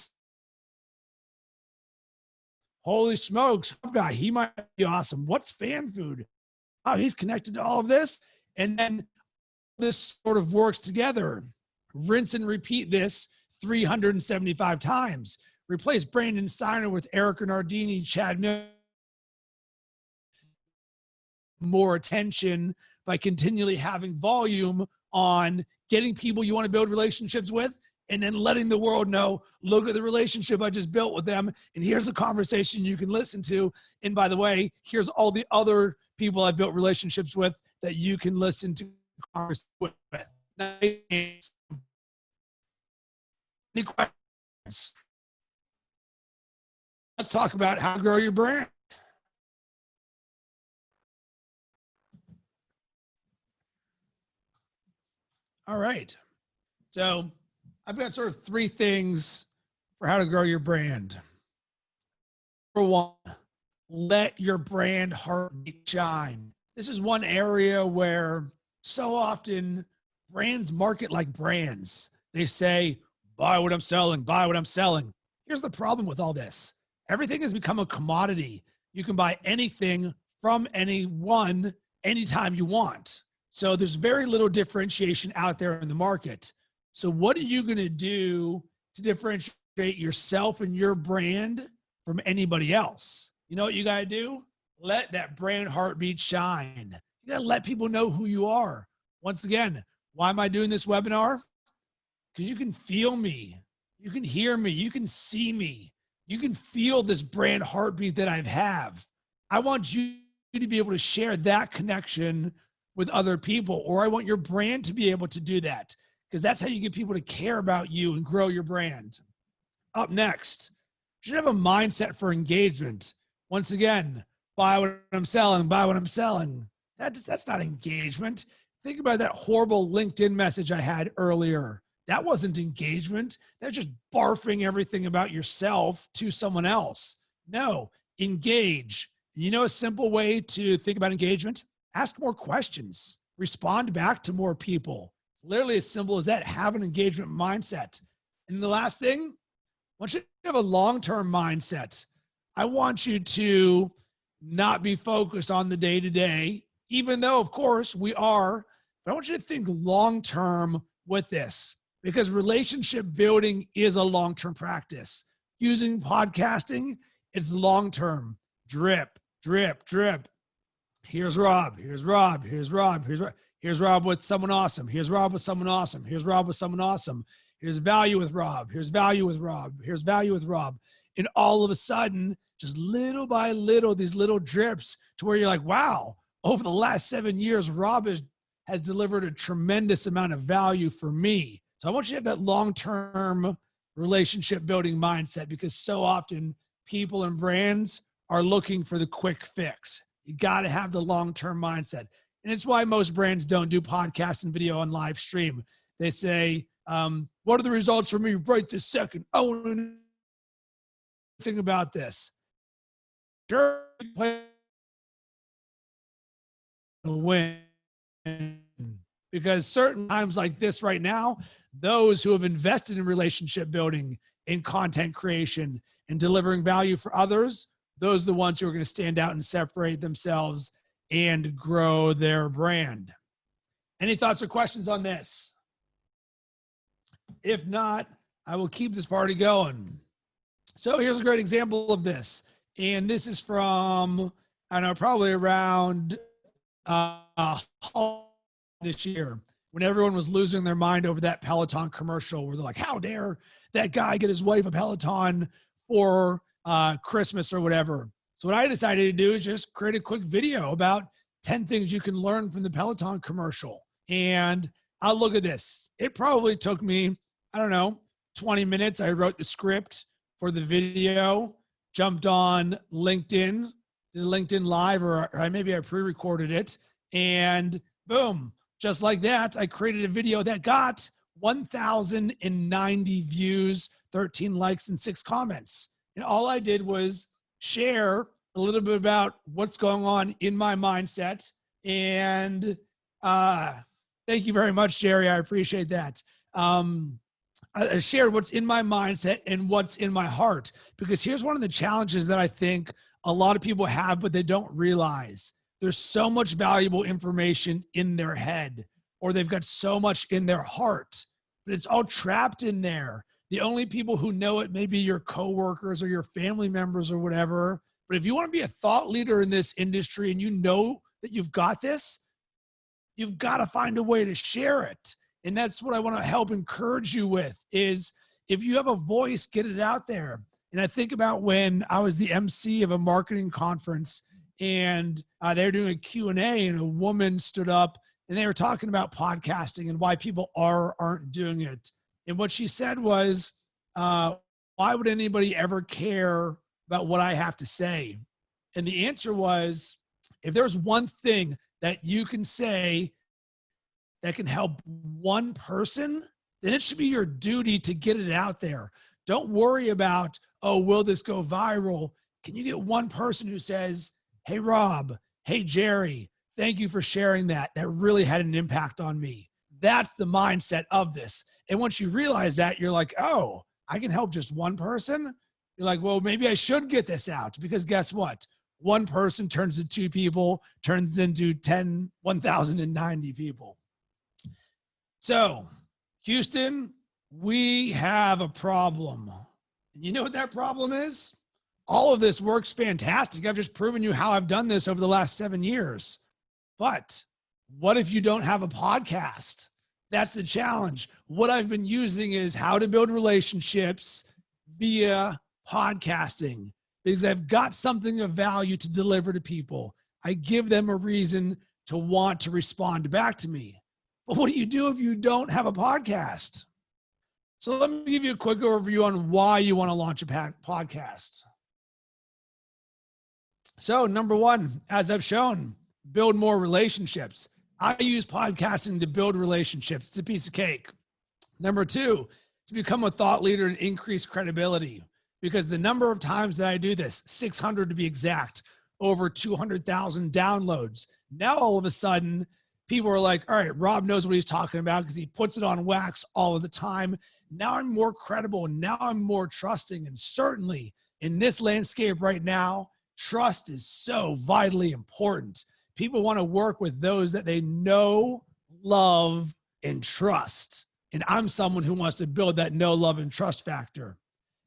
holy smokes, guy, he might be awesome. What's FanFood? Oh, he's connected to all of this. And then this sort of works together. Rinse and repeat this 375 times. Replace Brandon Steiner with Erica Nardini, Chad Miller. More attention by continually having volume on getting people you want to build relationships with, and then letting the world know, look at the relationship I just built with them. And here's a conversation you can listen to. And by the way, here's all the other people I've built relationships with that you can listen to converse with. Any questions? Let's talk about how to grow your brand. All right. So I've got sort of 3 things for how to grow your brand. Number 1, let your brand heartbeat shine. This is one area where so often brands market like brands. They say, buy what I'm selling, buy what I'm selling. Here's the problem with all this. Everything has become a commodity. You can buy anything from anyone, anytime you want. So there's very little differentiation out there in the market. So what are you going to do to differentiate yourself and your brand from anybody else? You know what you got to do? Let that brand heartbeat shine. You got to let people know who you are. Once again, why am I doing this webinar? Because you can feel me. You can hear me. You can see me. You can feel this brand heartbeat that I have. I want you to be able to share that connection with other people, or I want your brand to be able to do that, because that's how you get people to care about you and grow your brand. Up next, you should have a mindset for engagement. Once again, buy what I'm selling, buy what I'm selling. That's not engagement. Think about that horrible LinkedIn message I had earlier. That wasn't engagement. That's just barfing everything about yourself to someone else. No, engage. You know a simple way to think about engagement? Ask more questions. Respond back to more people. It's literally as simple as that. Have an engagement mindset. And the last thing, I want you to have a long-term mindset. I want you to not be focused on the day-to-day, even though, of course, we are. But I want you to think long-term with this, because relationship building is a long-term practice. Using podcasting, it's long-term. Drip, drip, drip. Here's Rob, here's Rob, here's Rob, here's Rob with someone awesome. Here's Rob with someone awesome. Here's Rob with someone awesome. Here's value with Rob. Here's value with Rob. Here's value with Rob. And all of a sudden, just little by little, these little drips to where you're like, wow, over the last 7 years, Rob has delivered a tremendous amount of value for me. So I want you to have that long-term relationship building mindset, because so often people and brands are looking for the quick fix. You got to have the long-term mindset. And it's why most brands don't do podcasts and video on live stream. They say, what are the results for me right this second? I want to know anything about this. Sure, win. Because certain times like this right now, those who have invested in relationship building, in content creation, and delivering value for others, those are the ones who are going to stand out and separate themselves and grow their brand. Any thoughts or questions on this? If not, I will keep this party going. So here's a great example of this. And this is from, I don't know, probably around this year. when everyone was losing their mind over that Peloton commercial where they're like, how dare that guy get his wife a Peloton for Christmas or whatever. So what I decided to do is just create a quick video about 10 things you can learn from the Peloton commercial. And I'll look at this. It probably took me, I don't know, 20 minutes. I wrote the script for the video, jumped on LinkedIn, did a LinkedIn live, or maybe I pre-recorded it, and boom, just like that, I created a video that got 1,090 views, 13 likes, and 6 comments. And all I did was share a little bit about what's going on in my mindset. And thank you very much, Jerry. I appreciate that. I shared what's in my mindset and what's in my heart, because here's one of the challenges that I think a lot of people have, but they don't realize. There's so much valuable information in their head, or they've got so much in their heart, but it's all trapped in there. The only people who know it may be your coworkers or your family members or whatever. But if you want to be a thought leader in this industry and you know that you've got this, you've got to find a way to share it. And that's what I want to help encourage you with, is if you have a voice, get it out there. And I think about when I was the MC of a marketing conference, and they were doing a Q&A, and a woman stood up and they were talking about podcasting and why people aren't doing it. And what she said was, why would anybody ever care about what I have to say? And the answer was, if there's one thing that you can say that can help one person, then it should be your duty to get it out there. Don't worry about, oh, will this go viral? Can you get one person who says, hey, Rob, hey, Jerry, thank you for sharing that. That really had an impact on me. That's the mindset of this. And once you realize that, you're like, oh, I can help just one person. You're like, well, maybe I should get this out, because guess what? One person turns into 2 people, turns into 1,090 people. So Houston, we have a problem. And you know what that problem is? All of this works fantastic. I've just proven you how I've done this over the last 7 years. But what if you don't have a podcast? That's the challenge. What I've been using is how to build relationships via podcasting, because I've got something of value to deliver to people. I give them a reason to want to respond back to me. But what do you do if you don't have a podcast? So let me give you a quick overview on why you want to launch a podcast. So number one, as I've shown, build more relationships. I use podcasting to build relationships. It's a piece of cake. Number two, to become a thought leader and increase credibility. Because the number of times that I do this, 600 to be exact, over 200,000 downloads. Now all of a sudden, people are like, all right, Rob knows what he's talking about because he puts it on wax all of the time. Now I'm more credible, and now I'm more trusting. And certainly in this landscape right now, trust is so vitally important. People want to work with those that they know, love, and trust. And I'm someone who wants to build that know, love, and trust factor.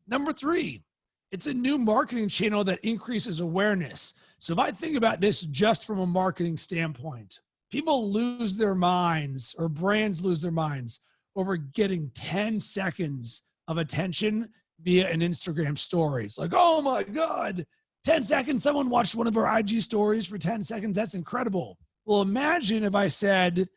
Number three, it's a new marketing channel that increases awareness. So if I think about this just from a marketing standpoint, people lose their minds, or brands lose their minds, over getting 10 seconds of attention via an Instagram story. It's like, oh my God, 10 seconds, someone watched one of our IG stories for 10 seconds. That's incredible. Well, imagine if I said,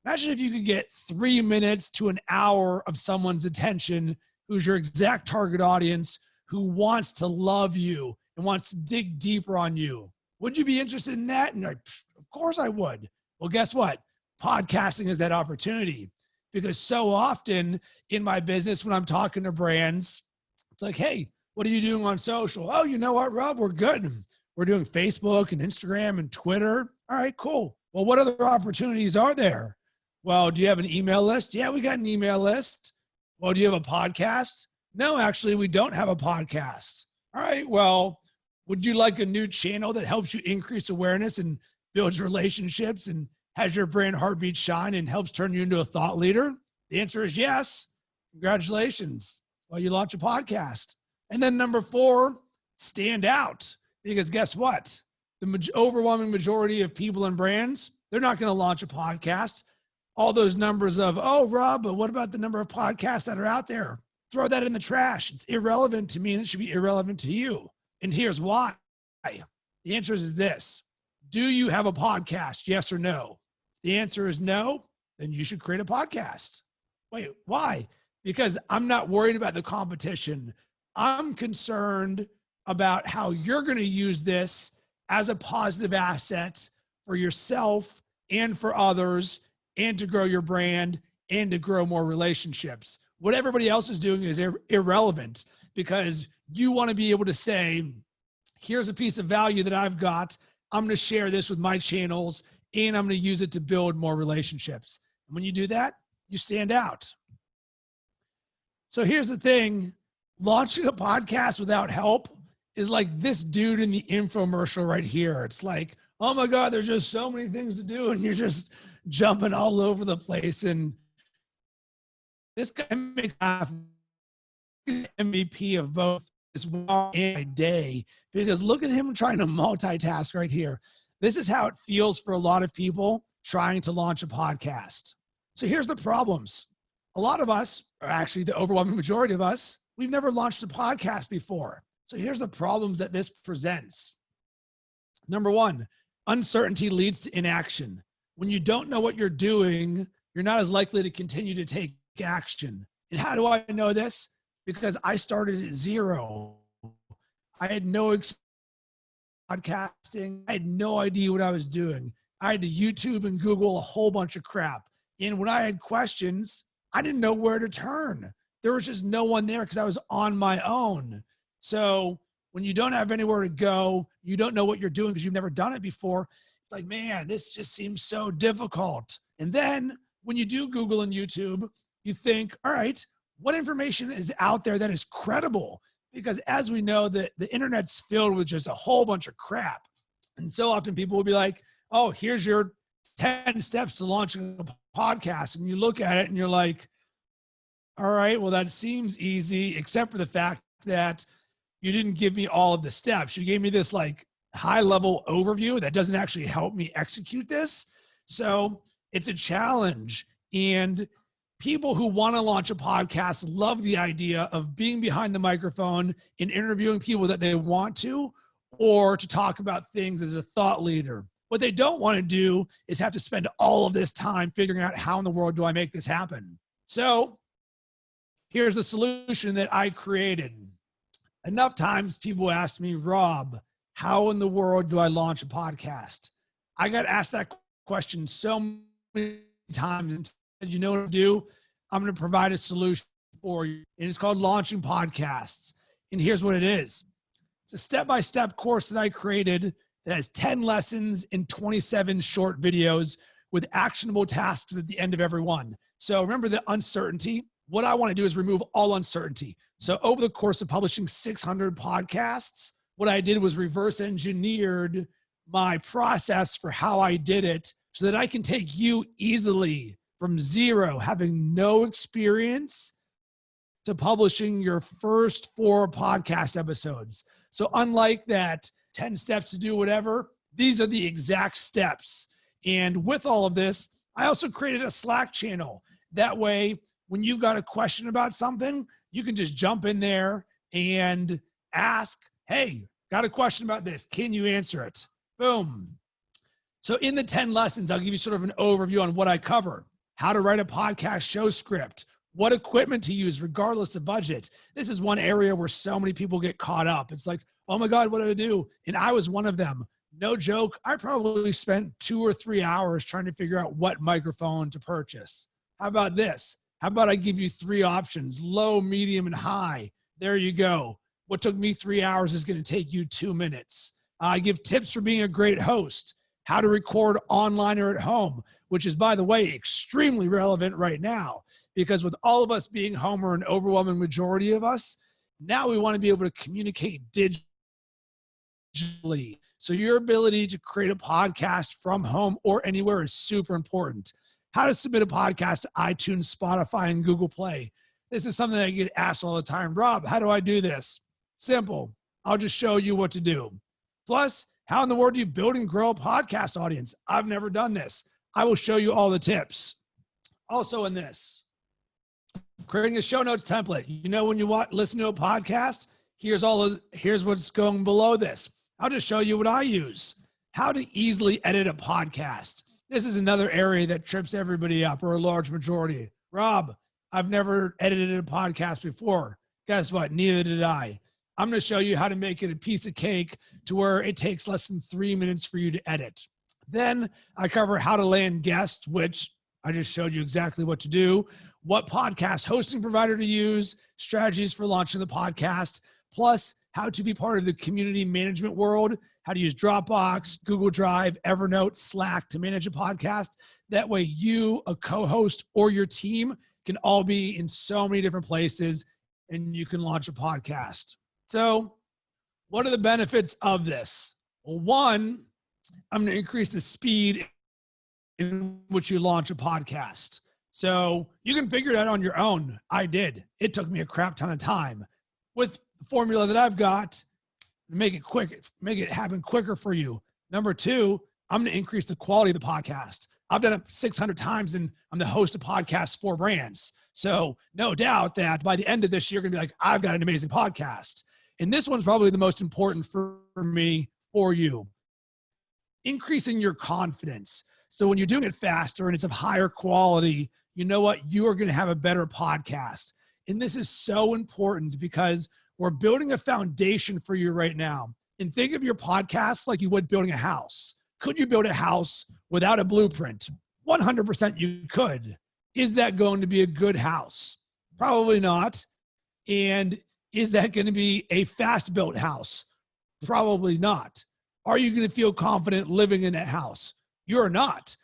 imagine if you could get 3 minutes to an hour of someone's attention who's your exact target audience, who wants to love you and wants to dig deeper on you. Would you be interested in that? And like, of course I would. Well, guess what? Podcasting is that opportunity, because so often in my business, when I'm talking to brands, it's like, hey, what are you doing on social? Oh, you know what, Rob? We're good. We're doing Facebook and Instagram and Twitter. All right, cool. Well, what other opportunities are there? Well, do you have an email list? Yeah, we got an email list. Well, do you have a podcast? No, actually, we don't have a podcast. All right, well, would you like a new channel that helps you increase awareness and builds relationships and has your brand heartbeat shine and helps turn you into a thought leader? The answer is yes. Congratulations. Well, you launch a podcast. And then number four, stand out. Because guess what? The overwhelming majority of people and brands, they're not going to launch a podcast. all those numbers of, oh, Rob, but what about the number of podcasts that are out there? Throw that in the trash. It's irrelevant to me and it should be irrelevant to you. And here's why. The answer is this. Do you have a podcast? Yes or no? The answer is no. Then you should create a podcast. Wait, why? Because I'm not worried about the competition. I'm concerned about how you're going to use this as a positive asset for yourself and for others, and to grow your brand and to grow more relationships. What everybody else is doing is irrelevant, because you want to be able to say, here's a piece of value that I've got. I'm going to share this with my channels and I'm going to use it to build more relationships. And when you do that, you stand out. So here's the thing. Launching a podcast without help is like this dude in the infomercial right here. It's like, oh my God, there's just so many things to do and you're just jumping all over the place. And this guy makes MVP of both this one and a day, because look at him trying to multitask right here. This is how it feels for a lot of people trying to launch a podcast. So here's the problems. A lot of us, or actually the overwhelming majority of us, we've never launched a podcast before. So here's the problems that this presents. Number one, uncertainty leads to inaction. When you don't know what you're doing, you're not as likely to continue to take action. And how do I know this? Because I started at zero. I had no experience podcasting. I had no idea what I was doing. I had to YouTube and Google a whole bunch of crap. And when I had questions, I didn't know where to turn. There was just no one there because I was on my own. So when you don't have anywhere to go, you don't know what you're doing because you've never done it before. It's like, man, this just seems so difficult. And then when you do Google and YouTube, you think, all right, what information is out there that is credible? Because as we know, the internet's filled with just a whole bunch of crap. And so often people will be like, oh, here's your 10 steps to launching a podcast. And you look at it and you're like, all right, well, that seems easy, except for the fact that you didn't give me all of the steps. You gave me this like high level overview that doesn't actually help me execute this. So it's a challenge. And people who want to launch a podcast love the idea of being behind the microphone and interviewing people that they want to, or to talk about things as a thought leader. What they don't want to do is have to spend all of this time figuring out how in the world do I make this happen. So here's the solution that I created. Enough times people ask me, Rob, how in the world do I launch a podcast? I got asked that question so many times, and said, you know what to do? I'm going to provide a solution for you. And it's called Launching Podcasts. And here's what it is. It's a step-by-step course that I created that has 10 lessons and 27 short videos with actionable tasks at the end of every one. So remember the uncertainty. What I want to do is remove all uncertainty. So over the course of publishing 600 podcasts, what I did was reverse engineered my process for how I did it so that I can take you easily from zero, having no experience, to publishing your first 4 podcast episodes. So unlike that 10 steps to do whatever, these are the exact steps. And with all of this, I also created a Slack channel. That way, when you've got a question about something, you can just jump in there and ask, hey, got a question about this. Can you answer it? Boom. So in the 10 lessons, I'll give you sort of an overview on what I cover, how to write a podcast show script, what equipment to use regardless of budget. This is one area where so many people get caught up. It's like, oh my God, what do I do? And I was one of them. No joke. I probably spent 2 or 3 hours trying to figure out what microphone to purchase. How about this? How about I give you 3 options, low, medium, and high? There you go. What took me 3 hours is going to take you 2 minutes. I give tips for being a great host, how to record online or at home, which is, by the way, extremely relevant right now, because with all of us being home, or an overwhelming majority of us, now we want to be able to communicate digitally. So your ability to create a podcast from home or anywhere is super important. How to submit a podcast to iTunes, Spotify, and Google Play. This is something that I get asked all the time. Rob, how do I do this? Simple. I'll just show you what to do. Plus, how in the world do you build and grow a podcast audience? I've never done this. I will show you all the tips. Also in this, creating a show notes template. You know, when you listen to a podcast, here's what's going below this. I'll just show you what I use. How to easily edit a podcast. This is another area that trips everybody up, or a large majority. Rob, I've never edited a podcast before. Guess what? Neither did I. I'm going to show you how to make it a piece of cake to where it takes less than 3 minutes for you to edit. Then I cover how to land guests, which I just showed you exactly what to do, what podcast hosting provider to use, strategies for launching the podcast, plus how to be part of the community management world, how to use Dropbox, Google Drive, Evernote, Slack to manage a podcast. That way you, a co-host, or your team can all be in so many different places and you can launch a podcast. So what are the benefits of this? Well, one, I'm going to increase the speed in which you launch a podcast. So you can figure it out on your own. I did. It took me a crap ton of time. With the formula that I've got, make it quick, make it happen quicker for you. Number two, I'm going to increase the quality of the podcast. I've done it 600 times and I'm the host of podcasts for brands. So no doubt that by the end of this year, you're going to be like, I've got an amazing podcast. And this one's probably the most important for me, for you. Increasing your confidence. So when you're doing it faster and it's of higher quality, you know what? You are going to have a better podcast. And this is so important because we're building a foundation for you right now. And think of your podcast like you would building a house. Could you build a house without a blueprint? 100% you could. Is that going to be a good house? Probably not. And is that going to be a fast-built house? Probably not. Are you going to feel confident living in that house? You're not.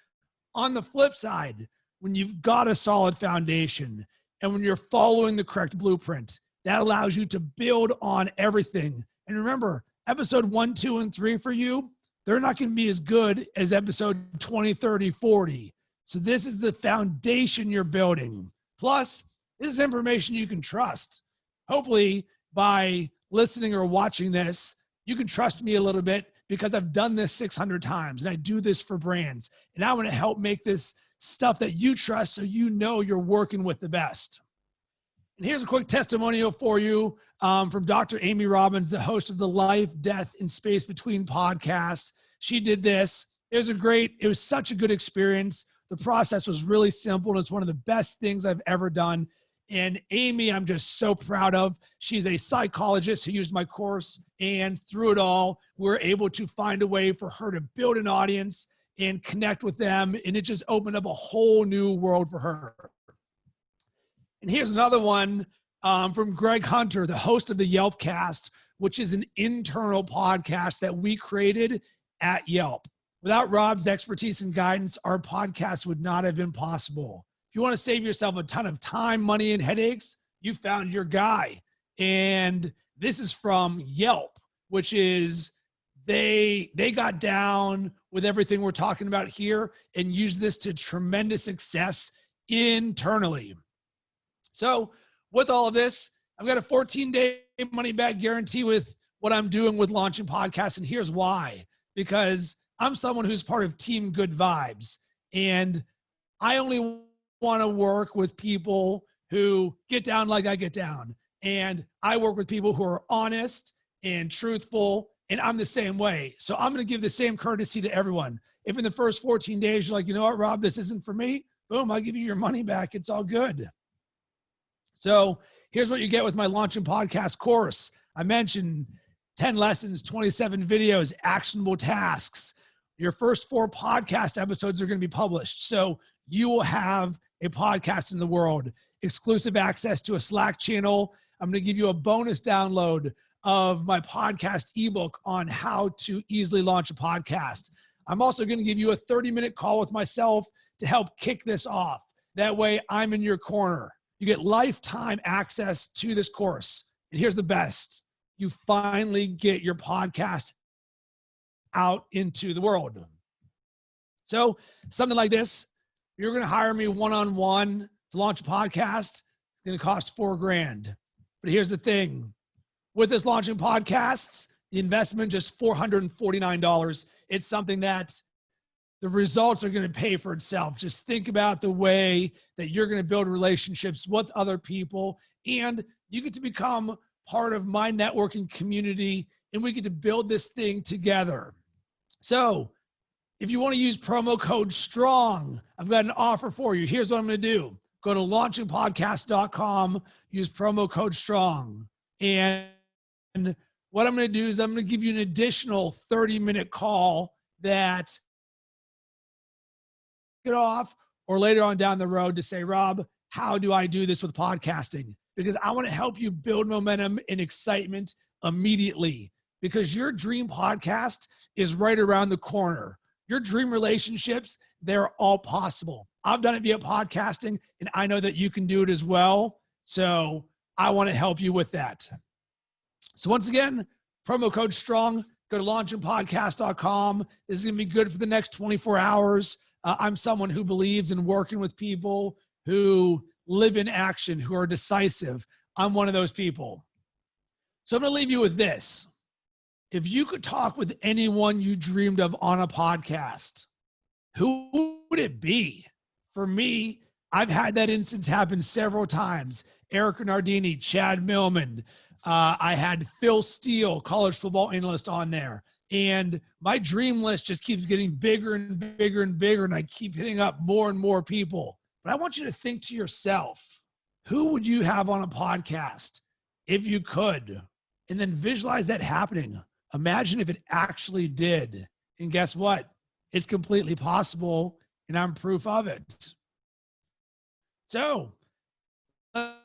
On the flip side, when you've got a solid foundation and when you're following the correct blueprint, that allows you to build on everything. And remember, episode 1, 2, and 3 for you, they're not going to be as good as episode 20, 30, 40. So this is the foundation you're building. Plus, this is information you can trust. Hopefully, by listening or watching this, you can trust me a little bit because I've done this 600 times and I do this for brands. And I want to help make this stuff that you trust so you know you're working with the best. And here's a quick testimonial for you from Dr. Amy Robbins, the host of the Life, Death, and Space Between podcast. She did this. It was such a good experience. The process was really simple and it's one of the best things I've ever done. And Amy, I'm just so proud of. She's a psychologist who used my course, and through it all, we're able to find a way for her to build an audience and connect with them. And it just opened up a whole new world for her. And here's another one from Greg Hunter, the host of the Yelp Cast, which is an internal podcast that we created at Yelp. Without Rob's expertise and guidance, our podcast would not have been possible. If you want to save yourself a ton of time, money, and headaches, you found your guy. And this is from Yelp, which is they got down with everything we're talking about here and used this to tremendous success internally. So with all of this, I've got a 14-day money-back guarantee with what I'm doing with launching podcasts. And here's why. Because I'm someone who's part of Team Good Vibes. And I only want to work with people who get down like I get down. And I work with people who are honest and truthful. And I'm the same way. So I'm going to give the same courtesy to everyone. If in the first 14 days, you're like, you know what, Rob, this isn't for me. Boom, I'll give you your money back. It's all good. So here's what you get with my Launching Podcast course. I mentioned 10 lessons, 27 videos, actionable tasks. Your first 4 podcast episodes are going to be published. So you will have a podcast in the world, exclusive access to a Slack channel. I'm going to give you a bonus download of my podcast ebook on how to easily launch a podcast. I'm also going to give you a 30-minute call with myself to help kick this off. That way I'm in your corner. You get lifetime access to this course. And here's the best. You finally get your podcast out into the world. So something like this, you're going to hire me one-on-one to launch a podcast. It's going to cost $4,000. But here's the thing. With this launching podcasts, the investment just $449. It's something that the results are going to pay for itself. Just think about the way that you're going to build relationships with other people, and you get to become part of my networking community, and we get to build this thing together. So if you want to use promo code STRONG, I've got an offer for you. Here's what I'm going to do. Go to launchingpodcast.com, use promo code STRONG. And what I'm going to do is I'm going to give you an additional 30-minute call that get off, or later on down the road to say, Rob, how do I do this with podcasting? Because I want to help you build momentum and excitement immediately, because your dream podcast is right around the corner. Your dream relationships, they're all possible. I've done it via podcasting, and I know that you can do it as well. So I want to help you with that. So once again, promo code STRONG, go to launchingpodcast.com. This is going to be good for the next 24 hours. I'm someone who believes in working with people who live in action, who are decisive. I'm one of those people. So I'm going to leave you with this. If you could talk with anyone you dreamed of on a podcast, who would it be? For me, I've had that instance happen several times. Erica Nardini, Chad Millman. I had Phil Steele, college football analyst, on there. And my dream list just keeps getting bigger and bigger and bigger, and I keep hitting up more and more people. But I want you to think to yourself, who would you have on a podcast if you could? And then visualize that happening. Imagine if it actually did. And guess what? It's completely possible, and I'm proof of it. So, the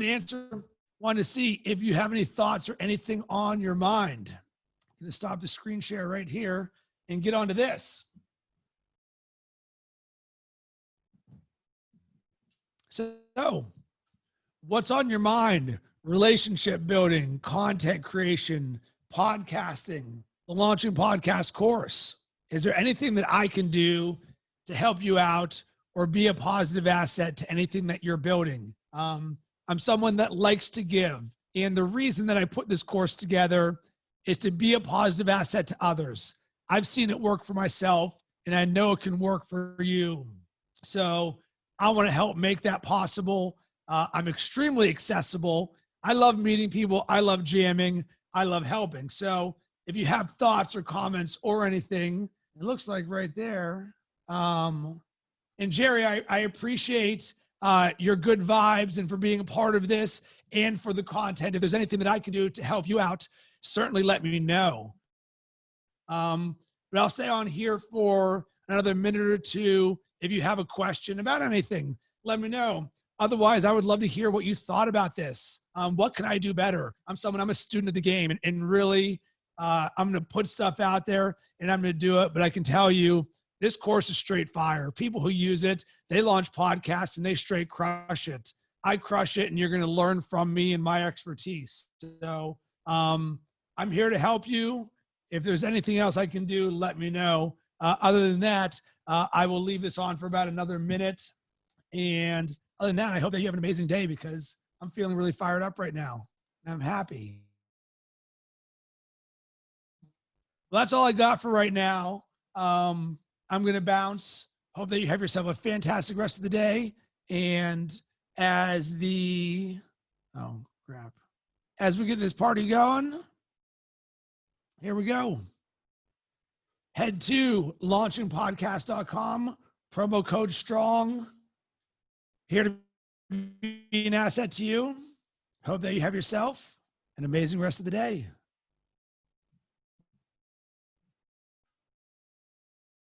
answer, want to see if you have any thoughts or anything on your mind. I'm going to stop the screen share right here and get onto this. So, what's on your mind? Relationship building, content creation, podcasting, the Launching Podcast course. Is there anything that I can do to help you out or be a positive asset to anything that you're building? I'm someone that likes to give. And the reason that I put this course together is to be a positive asset to others. I've seen it work for myself, and I know it can work for you. So I want to help make that possible. I'm extremely accessible. I love meeting people. I love jamming. I love helping. So if you have thoughts or comments or anything, it looks like right there. And Jerry, I appreciate your good vibes and for being a part of this and for the content. If there's anything that I can do to help you out, certainly let me know. But I'll stay on here for another minute or two. If you have a question about anything, let me know. Otherwise, I would love to hear what you thought about this. What can I do better? I'm a student of the game, and really, I'm going to put stuff out there and I'm going to do it. But I can tell you, this course is straight fire. People who use it, they launch podcasts and they straight crush it. I crush it, and you're going to learn from me and my expertise. So I'm here to help you. If there's anything else I can do, let me know. Other than that, I will leave this on for about another minute. And other than that, I hope that you have an amazing day, because I'm feeling really fired up right now and I'm happy. Well, that's all I got for right now. I'm going to bounce. Hope that you have yourself a fantastic rest of the day. And as we get this party going, here we go. Head to launchingpodcast.com, promo code STRONG. Here to be an asset to you. Hope that you have yourself an amazing rest of the day.